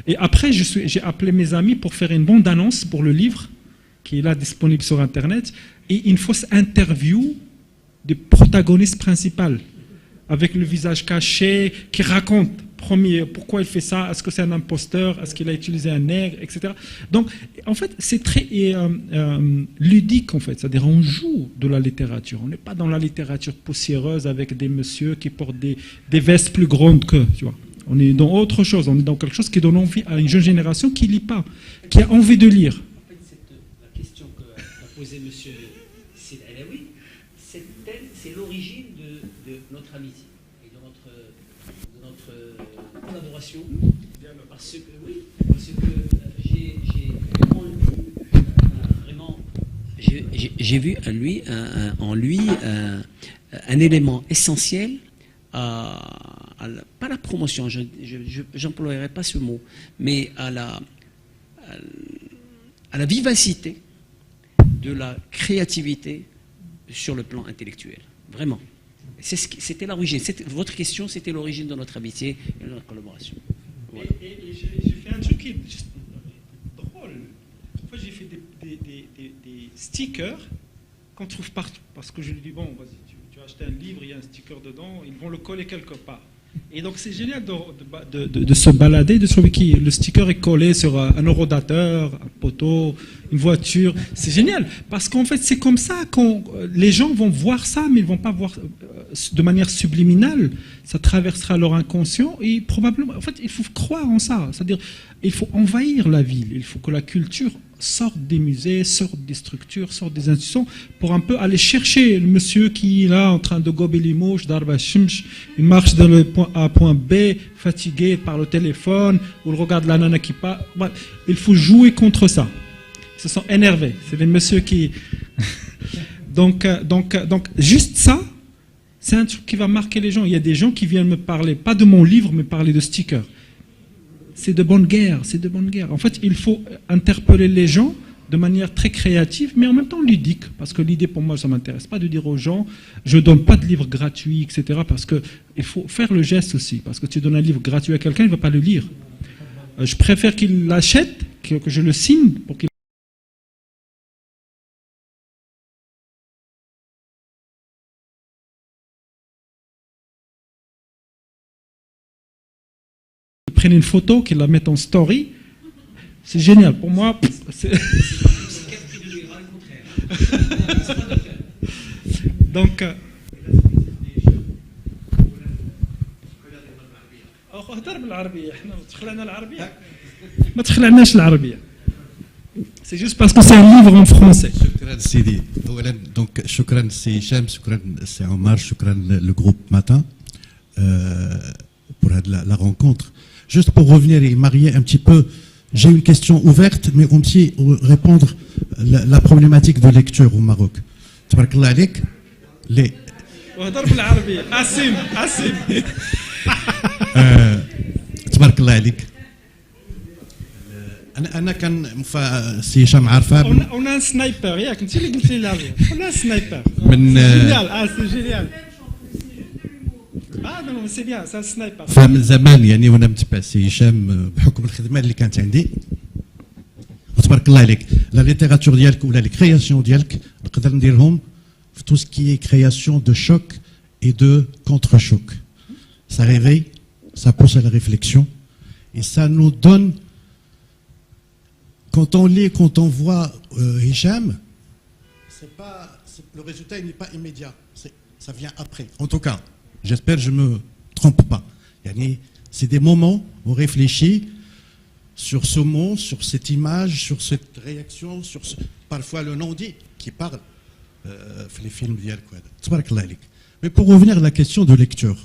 Et après, j'ai appelé mes amis pour faire une bande-annonce pour le livre, qui est là disponible sur Internet, et une fausse interview du protagoniste principal, avec le visage caché, qui raconte pourquoi il fait ça, est-ce que c'est un imposteur, est-ce qu'il a utilisé un nègre, etc. Donc, en fait, c'est très ludique, en fait. C'est-à-dire, on joue de la littérature. On n'est pas dans la littérature poussiéreuse avec des messieurs qui portent des vestes plus grandes que, tu vois. On est dans autre chose. On est dans quelque chose qui donne envie à une jeune génération qui ne lit pas, qui a envie de lire. En fait, la question qu'a posée M. Sid Alaoui, c'est l'origine de notre amitié et de notre collaboration. Parce que j'ai vu en lui un élément essentiel pas la promotion, je n'emploierai pas ce mot, mais à la vivacité de la créativité sur le plan intellectuel. Vraiment. C'était l'origine. Votre question, c'était l'origine de notre amitié et de notre collaboration. Voilà. Et j'ai fait un truc qui est juste drôle. En fait, j'ai fait des stickers qu'on trouve partout. Parce que je lui dis, bon, vas-y, tu vas acheter un livre, il y a un sticker dedans, ils vont le coller quelque part. Et donc c'est génial de se balader, de trouver que le sticker est collé sur un horodateur, un poteau, une voiture. C'est génial, parce qu'en fait c'est comme ça que les gens vont voir ça, mais ils ne vont pas voir de manière subliminale. Ça traversera leur inconscient et probablement, en fait il faut croire en ça. C'est-à-dire il faut envahir la ville, il faut que la culture sorte des musées, sorte des structures, sorte des institutions pour un peu aller chercher le monsieur qui est là en train de gober les mouches, il marche dans le point A, point B, fatigué par le téléphone, ou il regarde la nana qui part. Il faut jouer contre ça. Ils se sont énervés. C'est les messieurs qui... donc, juste ça, c'est un truc qui va marquer les gens. Il y a des gens qui viennent me parler, pas de mon livre, mais parler de stickers. C'est de bonne guerre, c'est de bonne guerre. En fait, il faut interpeller les gens de manière très créative, mais en même temps ludique, parce que l'idée pour moi, ça ne m'intéresse pas de dire aux gens, je ne donne pas de livres gratuits, etc., parce qu'il faut faire le geste aussi, parce que tu donnes un livre gratuit à quelqu'un, il ne va pas le lire. Je préfère qu'il l'achète, que je le signe, pour qu'il prenne une photo, qu'il la mette en story. C'est génial. Pour moi, donc, c'est juste parce que c'est un livre en français. Donc, shukran, c'est Hicham, shukran, c'est Omar, shukran, le groupe Matin, pour la rencontre. Juste pour revenir et marier un petit peu, j'ai une question ouverte, mais aussi répondre la problématique de lecture au Maroc. Tabarakallah alik, les... تبارك الله عليك انا كان سي هشام عارفه on a un sniper ياك انت اللي قلتي لي on a un sniper من c'est génial non c'est bien c'est un sniper فمن زمان يعني وانا متبع سي هشام بحكم الخدمه اللي كانت عندي تبارك الله عليك لا ليتيراتور ديالك ولا لي كرياسيون ديالك نقدر نديرهم في tout ce qui est création de choc et de contre-choc. Ça réveille, ça pousse à la réflexion et ça nous donne, quand on lit, quand on voit Hicham, le résultat n'est pas immédiat, ça vient après. En tout cas, j'espère que je ne me trompe pas. C'est des moments où on réfléchit sur ce mot, sur cette image, sur cette réaction, sur parfois le non-dit qui parle les films ديالك. Mais pour revenir à la question de lecture,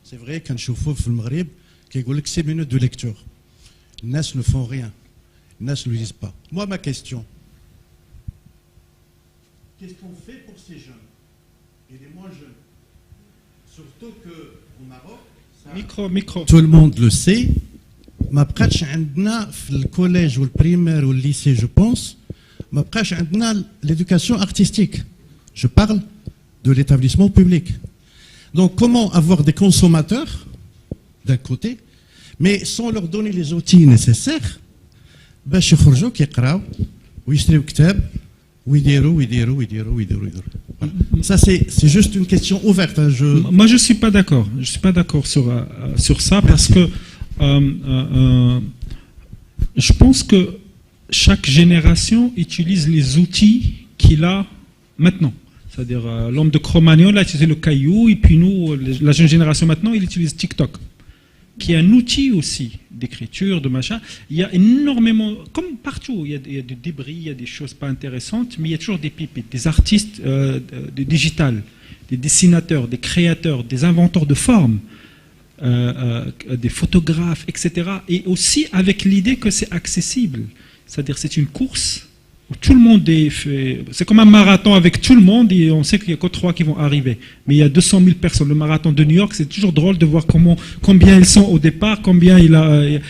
c'est vrai qu'un chauffeur في المغرب كيقول لك 6 minutes de lecture. Les gens ne font rien. Les gens ne lisent pas. Moi, ma question, qu'est-ce qu'on fait pour ces jeunes et les moins jeunes? Surtout qu'au Maroc, micro. Tout le monde le sait. ما بقاتش عندنا في الكوليج والبريمير والليسي جو بونس ما بقاش عندنا l'éducation artistique. Je parle de l'établissement public. Donc comment avoir des consommateurs d'un côté, mais sans leur donner les outils nécessaires باش يخرجوا كيقراو ويشريو كتاب ويديروا. Ça c'est juste une question ouverte. Moi je suis pas d'accord. Je suis pas d'accord sur ça. Merci. Parce que je pense que chaque génération utilise les outils qu'il a maintenant. C'est-à-dire l'homme de Cro-Magnon, il a utilisé le caillou, et puis nous, la jeune génération maintenant, il utilise TikTok, qui est un outil aussi d'écriture, de machin. Il y a énormément, comme partout, il y a du débris, il y a des choses pas intéressantes, mais il y a toujours des pépites, des artistes digitales, des dessinateurs, des créateurs, des inventeurs de formes, des photographes, etc. Et aussi avec l'idée que c'est accessible. C'est-à-dire c'est une course où tout le monde est fait. C'est comme un marathon avec tout le monde et on sait qu'il n'y a que 3 qui vont arriver. Mais il y a 200 000 personnes. Le marathon de New York, c'est toujours drôle de voir combien ils sont au départ, combien ils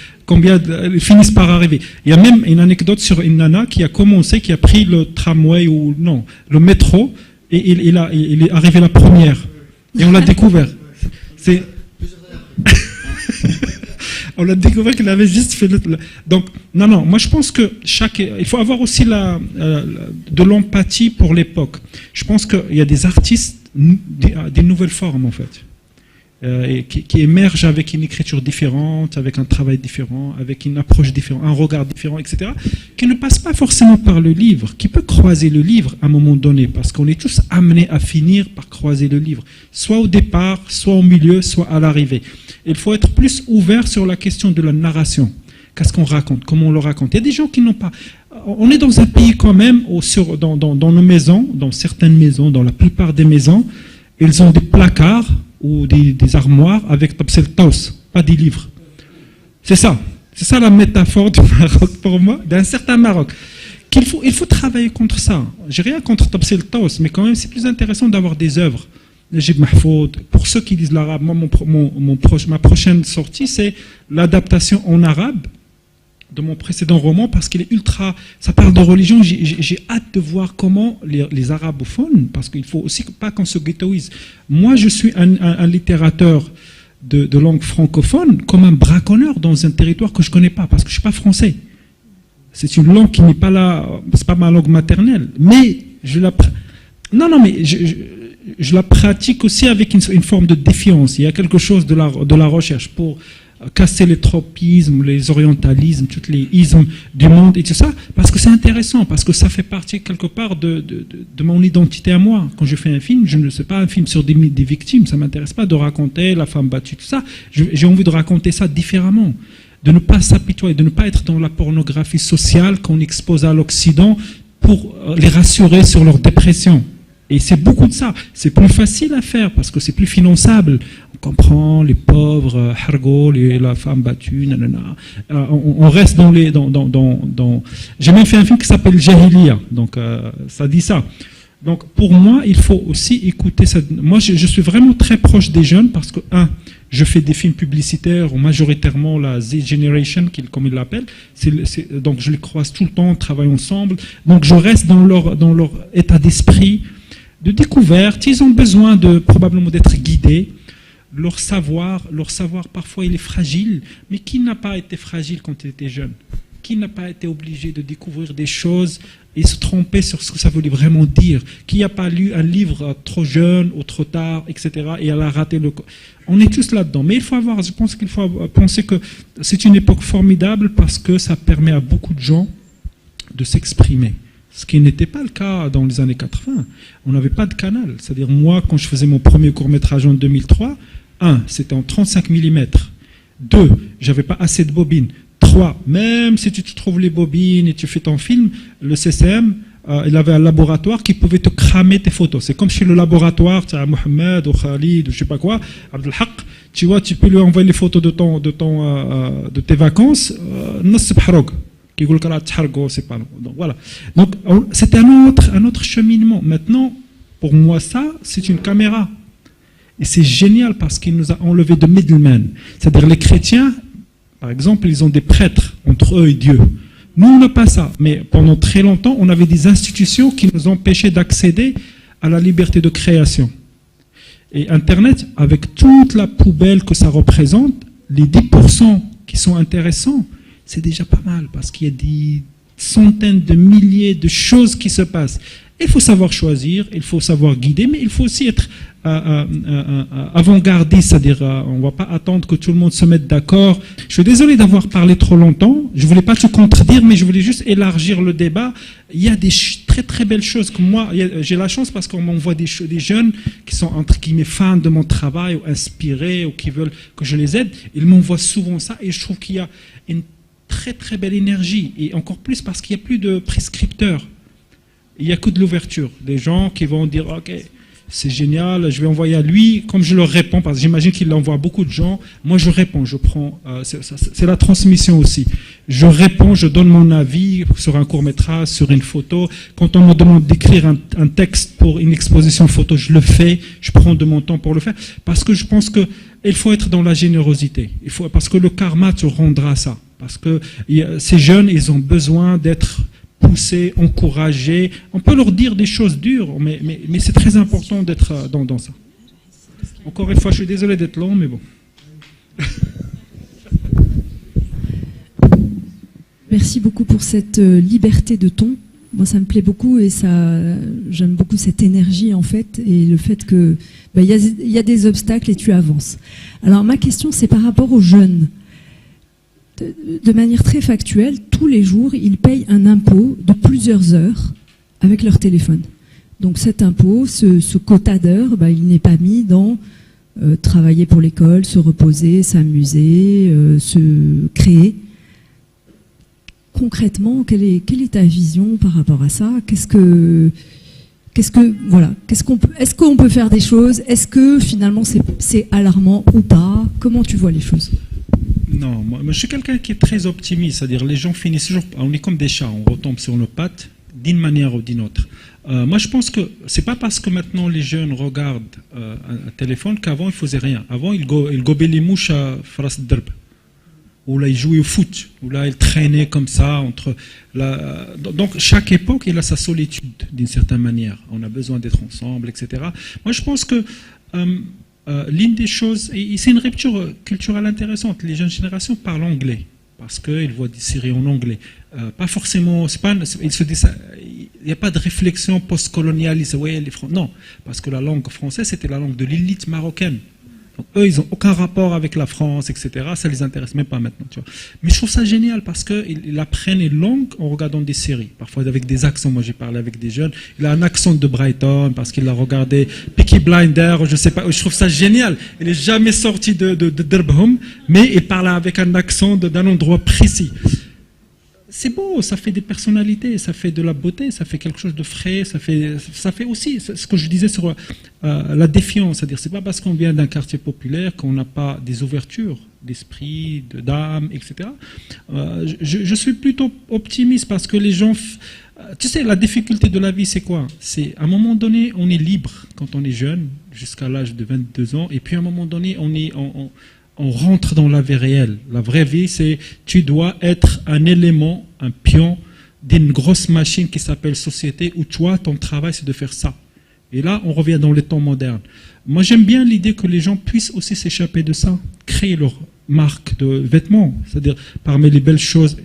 finissent par arriver. Il y a même une anecdote sur une nana qui a commencé, qui a pris le tramway ou non, le métro et il est arrivé la première. Et on l'a découvert. C'est... On a découvert qu'il avait juste fait Donc, non, moi je pense que il faut avoir aussi de l'empathie pour l'époque. Je pense qu'il y a des artistes, des nouvelles formes en fait, qui émergent avec une écriture différente, avec un travail différent, avec une approche différente, un regard différent, etc., qui ne passe pas forcément par le livre, qui peut croiser le livre à un moment donné, parce qu'on est tous amenés à finir par croiser le livre, soit au départ, soit au milieu, soit à l'arrivée. Il faut être plus ouvert sur la question de la narration. Qu'est-ce qu'on raconte? Comment on le raconte? Il y a des gens qui n'ont pas... On est dans un pays quand même, dans nos maisons, dans certaines maisons, dans la plupart des maisons, ils ont des placards ou des armoires avec Tabsel Taos, pas des livres. C'est ça la métaphore du Maroc pour moi, d'un certain Maroc. Il faut travailler contre ça. J'ai rien contre Tabsel Taos, mais quand même c'est plus intéressant d'avoir des œuvres. Najib Mahfoud, pour ceux qui lisent l'arabe, moi ma prochaine sortie c'est l'adaptation en arabe de mon précédent roman parce qu'il est ultra... Ça parle de religion, j'ai hâte de voir comment les arabophones, parce qu'il ne faut aussi pas qu'on se ghettoise. Moi, je suis un littérateur de langue francophone comme un braconneur dans un territoire que je ne connais pas, parce que je ne suis pas français. C'est une langue qui n'est pas là, c'est pas ma langue maternelle, mais je la... Non, mais je la pratique aussi avec une forme de défiance. Il y a quelque chose de la recherche pour casser les tropismes, les orientalismes, tous les ismes du monde et tout ça, parce que c'est intéressant, parce que ça fait partie quelque part de mon identité à moi. Quand je fais un film, je ne sais pas un film sur des victimes, ça ne m'intéresse pas de raconter la femme battue, tout ça. J'ai envie de raconter ça différemment, de ne pas s'apitoyer, de ne pas être dans la pornographie sociale qu'on expose à l'Occident pour les rassurer sur leur dépression. Et c'est beaucoup de ça. C'est plus facile à faire parce que c'est plus finançable. On comprend les pauvres, Hargo, la femme battue, nanana. On reste dans les... J'ai même fait un film qui s'appelle Jahiliya. Donc, ça dit ça. Donc, pour moi, il faut aussi écouter ça. Moi, je suis vraiment très proche des jeunes parce que, je fais des films publicitaires, majoritairement la Z Generation, comme ils l'appellent. Donc, je les croise tout le temps, on travaille ensemble. Donc, je reste dans leur état d'esprit de découverte. Ils ont besoin probablement d'être guidés. Leur savoir parfois il est fragile, mais qui n'a pas été fragile quand il était jeune? Qui n'a pas été obligé de découvrir des choses et se tromper sur ce que ça voulait vraiment dire? Qui n'a pas lu un livre trop jeune ou trop tard, etc. et elle a raté le... On est tous là-dedans. Mais je pense qu'il faut penser que c'est une époque formidable parce que ça permet à beaucoup de gens de s'exprimer. Ce qui n'était pas le cas dans les années 80. On n'avait pas de canal. C'est-à-dire, moi, quand je faisais mon premier court-métrage en 2003, c'était en 35 mm. 2, j'avais pas assez de bobines. 3, même si tu trouves les bobines et tu fais ton film, le CCM, il avait un laboratoire qui pouvait te cramer tes photos. C'est comme chez le laboratoire, tu as Mohamed ou Khalid ou je sais pas quoi, Abdelhaq, tu vois, tu peux lui envoyer les photos de tes vacances, c'est pas long. Donc voilà. Donc c'était un autre cheminement. Maintenant, pour moi, ça, c'est une caméra. Et c'est génial parce qu'il nous a enlevé de middleman. C'est-à-dire les chrétiens, par exemple, ils ont des prêtres entre eux et Dieu. Nous, on n'a pas ça. Mais pendant très longtemps, on avait des institutions qui nous empêchaient d'accéder à la liberté de création. Et Internet, avec toute la poubelle que ça représente, les 10% qui sont intéressants, c'est déjà pas mal parce qu'il y a des centaines de milliers de choses qui se passent. Il faut savoir choisir, il faut savoir guider, mais il faut aussi être avant-gardiste, c'est-à-dire on ne va pas attendre que tout le monde se mette d'accord. Je suis désolé d'avoir parlé trop longtemps, je ne voulais pas te contredire, mais je voulais juste élargir le débat. Il y a des très très belles choses que moi, j'ai la chance parce qu'on m'envoie des jeunes qui sont entre guillemets fans de mon travail ou inspirés ou qui veulent que je les aide. Ils m'envoient souvent ça et je trouve qu'il y a une très très belle énergie et encore plus parce qu'il n'y a plus de prescripteurs. Il n'y a que de l'ouverture. Des gens qui vont dire « Ok, c'est génial, je vais envoyer à lui », comme je leur réponds, parce que j'imagine qu'il l'envoie à beaucoup de gens. Moi, je réponds, je prends... c'est la transmission aussi. Je réponds, je donne mon avis sur un court-métrage, sur une photo. Quand on me demande d'écrire un texte pour une exposition photo, je le fais. Je prends de mon temps pour le faire. Parce que je pense qu'il faut être dans la générosité. Parce que le karma te rendra ça. Parce que ces jeunes, ils ont besoin d'être... pousser, encourager. On peut leur dire des choses dures, mais c'est très important d'être dans ça. Encore une fois, je suis désolé d'être long, mais bon. Merci beaucoup pour cette liberté de ton. Moi, ça me plaît beaucoup et j'aime beaucoup cette énergie, en fait, et le fait que y a des obstacles et tu avances. Alors, ma question, c'est par rapport aux jeunes. De manière très factuelle, tous les jours, ils payent un impôt de plusieurs heures avec leur téléphone. Donc cet impôt, ce quota d'heures, il n'est pas mis dans travailler pour l'école, se reposer, s'amuser, se créer. Concrètement, quelle est ta vision par rapport à ça? Est-ce qu'on peut faire des choses? Est-ce que finalement c'est alarmant ou pas? Comment tu vois les choses? Non, moi je suis quelqu'un qui est très optimiste, c'est-à-dire les gens finissent toujours, on est comme des chats, on retombe sur nos pattes d'une manière ou d'une autre. Moi je pense que c'est pas parce que maintenant les jeunes regardent un téléphone qu'avant ils faisaient rien. Avant ils gobaient les mouches à Faras Derb. où là, il jouait au foot, où là, il traînait comme ça entre donc chaque époque, il a sa solitude d'une certaine manière. On a besoin d'être ensemble, etc. Moi, je pense que l'une des choses, et c'est une rupture culturelle intéressante. Les jeunes générations parlent anglais parce qu'ils voient des séries en anglais. Pas forcément, ils se disent, il n'y a pas de réflexion post-colonialiste. Ouais, non, parce que la langue française, c'était la langue de l'élite marocaine. Donc, eux, ils n'ont aucun rapport avec la France, etc. Ça ne les intéresse même pas maintenant. Tu vois. Mais je trouve ça génial parce qu'ils apprennent une langue en regardant des séries. Parfois avec des accents. Moi, j'ai parlé avec des jeunes. Il a un accent de Brighton parce qu'il a regardé Peaky Blinders. Je sais pas. Je trouve ça génial. Il n'est jamais sorti de Durban, mais il parle avec un accent d'un endroit précis. C'est beau, ça fait des personnalités, ça fait de la beauté, ça fait quelque chose de frais, ça fait aussi ce que je disais sur la défiance, c'est-à-dire c'est pas parce qu'on vient d'un quartier populaire qu'on n'a pas des ouvertures d'esprit, d'âme, etc. Je suis plutôt optimiste parce que les gens, tu sais, la difficulté de la vie c'est quoi? C'est à un moment donné on est libre quand on est jeune, jusqu'à l'âge de 22 ans, et puis à un moment donné on rentre dans la vie réelle. La vraie vie, c'est tu dois être un élément, un pion d'une grosse machine qui s'appelle société, où toi, ton travail, c'est de faire ça. Et là, on revient dans les temps modernes. Moi, j'aime bien l'idée que les gens puissent aussi s'échapper de ça, créer leur marque de vêtements. C'est-à-dire, parmi les belles choses,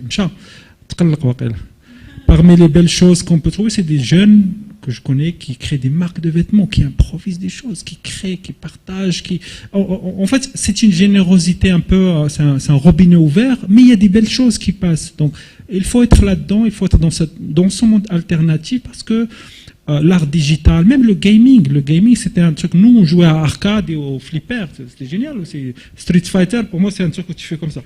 parmi les belles choses qu'on peut trouver, c'est des jeunes que je connais qui créent des marques de vêtements, qui improvisent des choses, qui créent, qui partagent, en fait, c'est une générosité un peu, c'est un robinet ouvert, mais il y a des belles choses qui passent. Donc, il faut être là-dedans, il faut être dans ce monde alternatif parce que l'art digital, même le gaming, c'était un truc, nous, on jouait à arcade et au flipper, c'était génial aussi. Street Fighter, pour moi, c'est un truc que tu fais comme ça.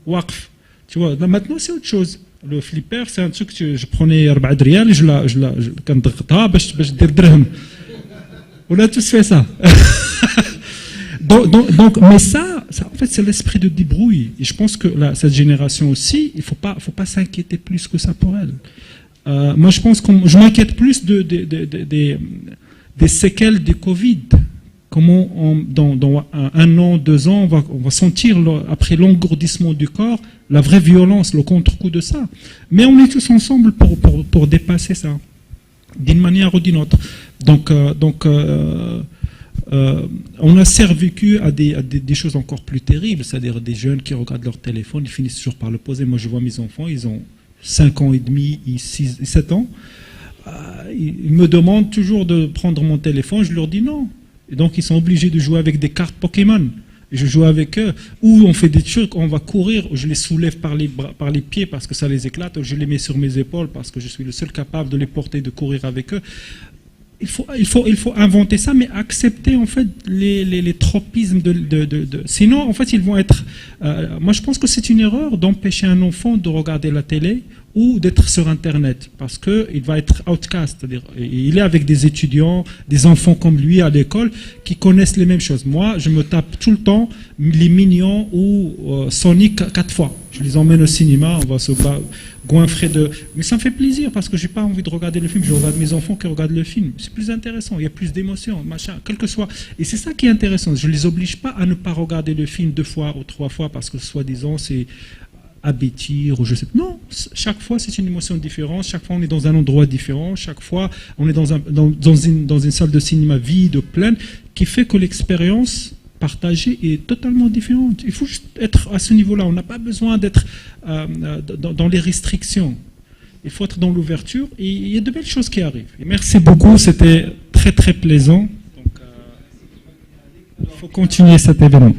Waqf. Tu vois, là, maintenant, c'est autre chose. Le flipper, c'est un truc que je prenais 4 riyals et je on a tous fait ça. donc, mais ça, en fait, c'est l'esprit de débrouille. Et je pense que cette génération aussi, il faut pas s'inquiéter plus que ça pour elle. Moi, je pense que je m'inquiète plus des séquelles du Covid. Comment dans 1 an, 2 ans, on va sentir, après l'engourdissement du corps, la vraie violence, le contre-coup de ça. Mais on est tous ensemble pour dépasser ça, d'une manière ou d'une autre. Donc on a survécu à des choses encore plus terribles, c'est-à-dire des jeunes qui regardent leur téléphone, ils finissent toujours par le poser. Moi, je vois mes enfants, ils ont 5 ans et demi, 6, 7 ans. Ils me demandent toujours de prendre mon téléphone, je leur dis non. Et donc, ils sont obligés de jouer avec des cartes Pokémon. Et je joue avec eux. Ou on fait des trucs, on va courir, je les soulève par les pieds parce que ça les éclate, ou je les mets sur mes épaules parce que je suis le seul capable de les porter, de courir avec eux. Il faut inventer ça, mais accepter en fait les tropismes sinon, en fait, ils vont être... moi, je pense que c'est une erreur d'empêcher un enfant de regarder la télé ou d'être sur Internet, parce qu'il va être outcast, c'est-à-dire il est avec des étudiants, des enfants comme lui à l'école, qui connaissent les mêmes choses. Moi, je me tape tout le temps les Minions ou Sonic 4 fois. Je les emmène au cinéma, on va se goinfrer de... Mais ça me fait plaisir, parce que j'ai pas envie de regarder le film, je regarde mes enfants qui regardent le film. C'est plus intéressant, il y a plus d'émotions, machin, quel que soit. Et c'est ça qui est intéressant, je les oblige pas à ne pas regarder le film 2 fois ou 3 fois, parce que soi-disant c'est... abêtir ou je sais pas. Non, chaque fois c'est une émotion différente, chaque fois on est dans un endroit différent, chaque fois on est dans une salle de cinéma vide, pleine, qui fait que l'expérience partagée est totalement différente. Il faut juste être à ce niveau-là, on n'a pas besoin d'être dans les restrictions. Il faut être dans l'ouverture et il y a de belles choses qui arrivent. Et merci beaucoup, c'était très très plaisant. Donc, il faut continuer cet événement.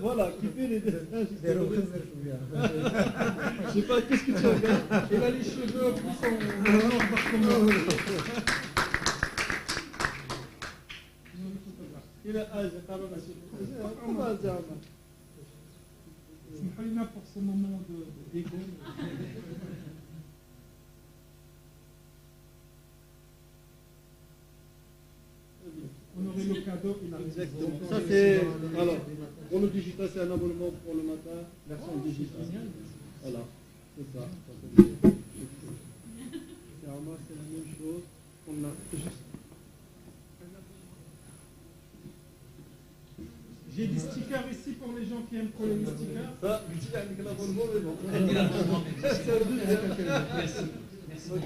Voilà, qui fait les dessins. Je sais pas, qu'est-ce que tu regardes? Il a les cheveux qui sont... Il a... Ah, j'ai pas mal pour ce moment d'égo. On aurait le cadeau. Exactement. Ça c'est... Alors... Pour le digital, c'est un abonnement pour le matin, version digitale. Voilà, c'est ça. C'est la même chose. On a juste... J'ai des stickers ici pour les gens qui aiment coller les stickers. Ça, c'est un abonnement, mais bon. C'est un deuxième. Merci. Merci.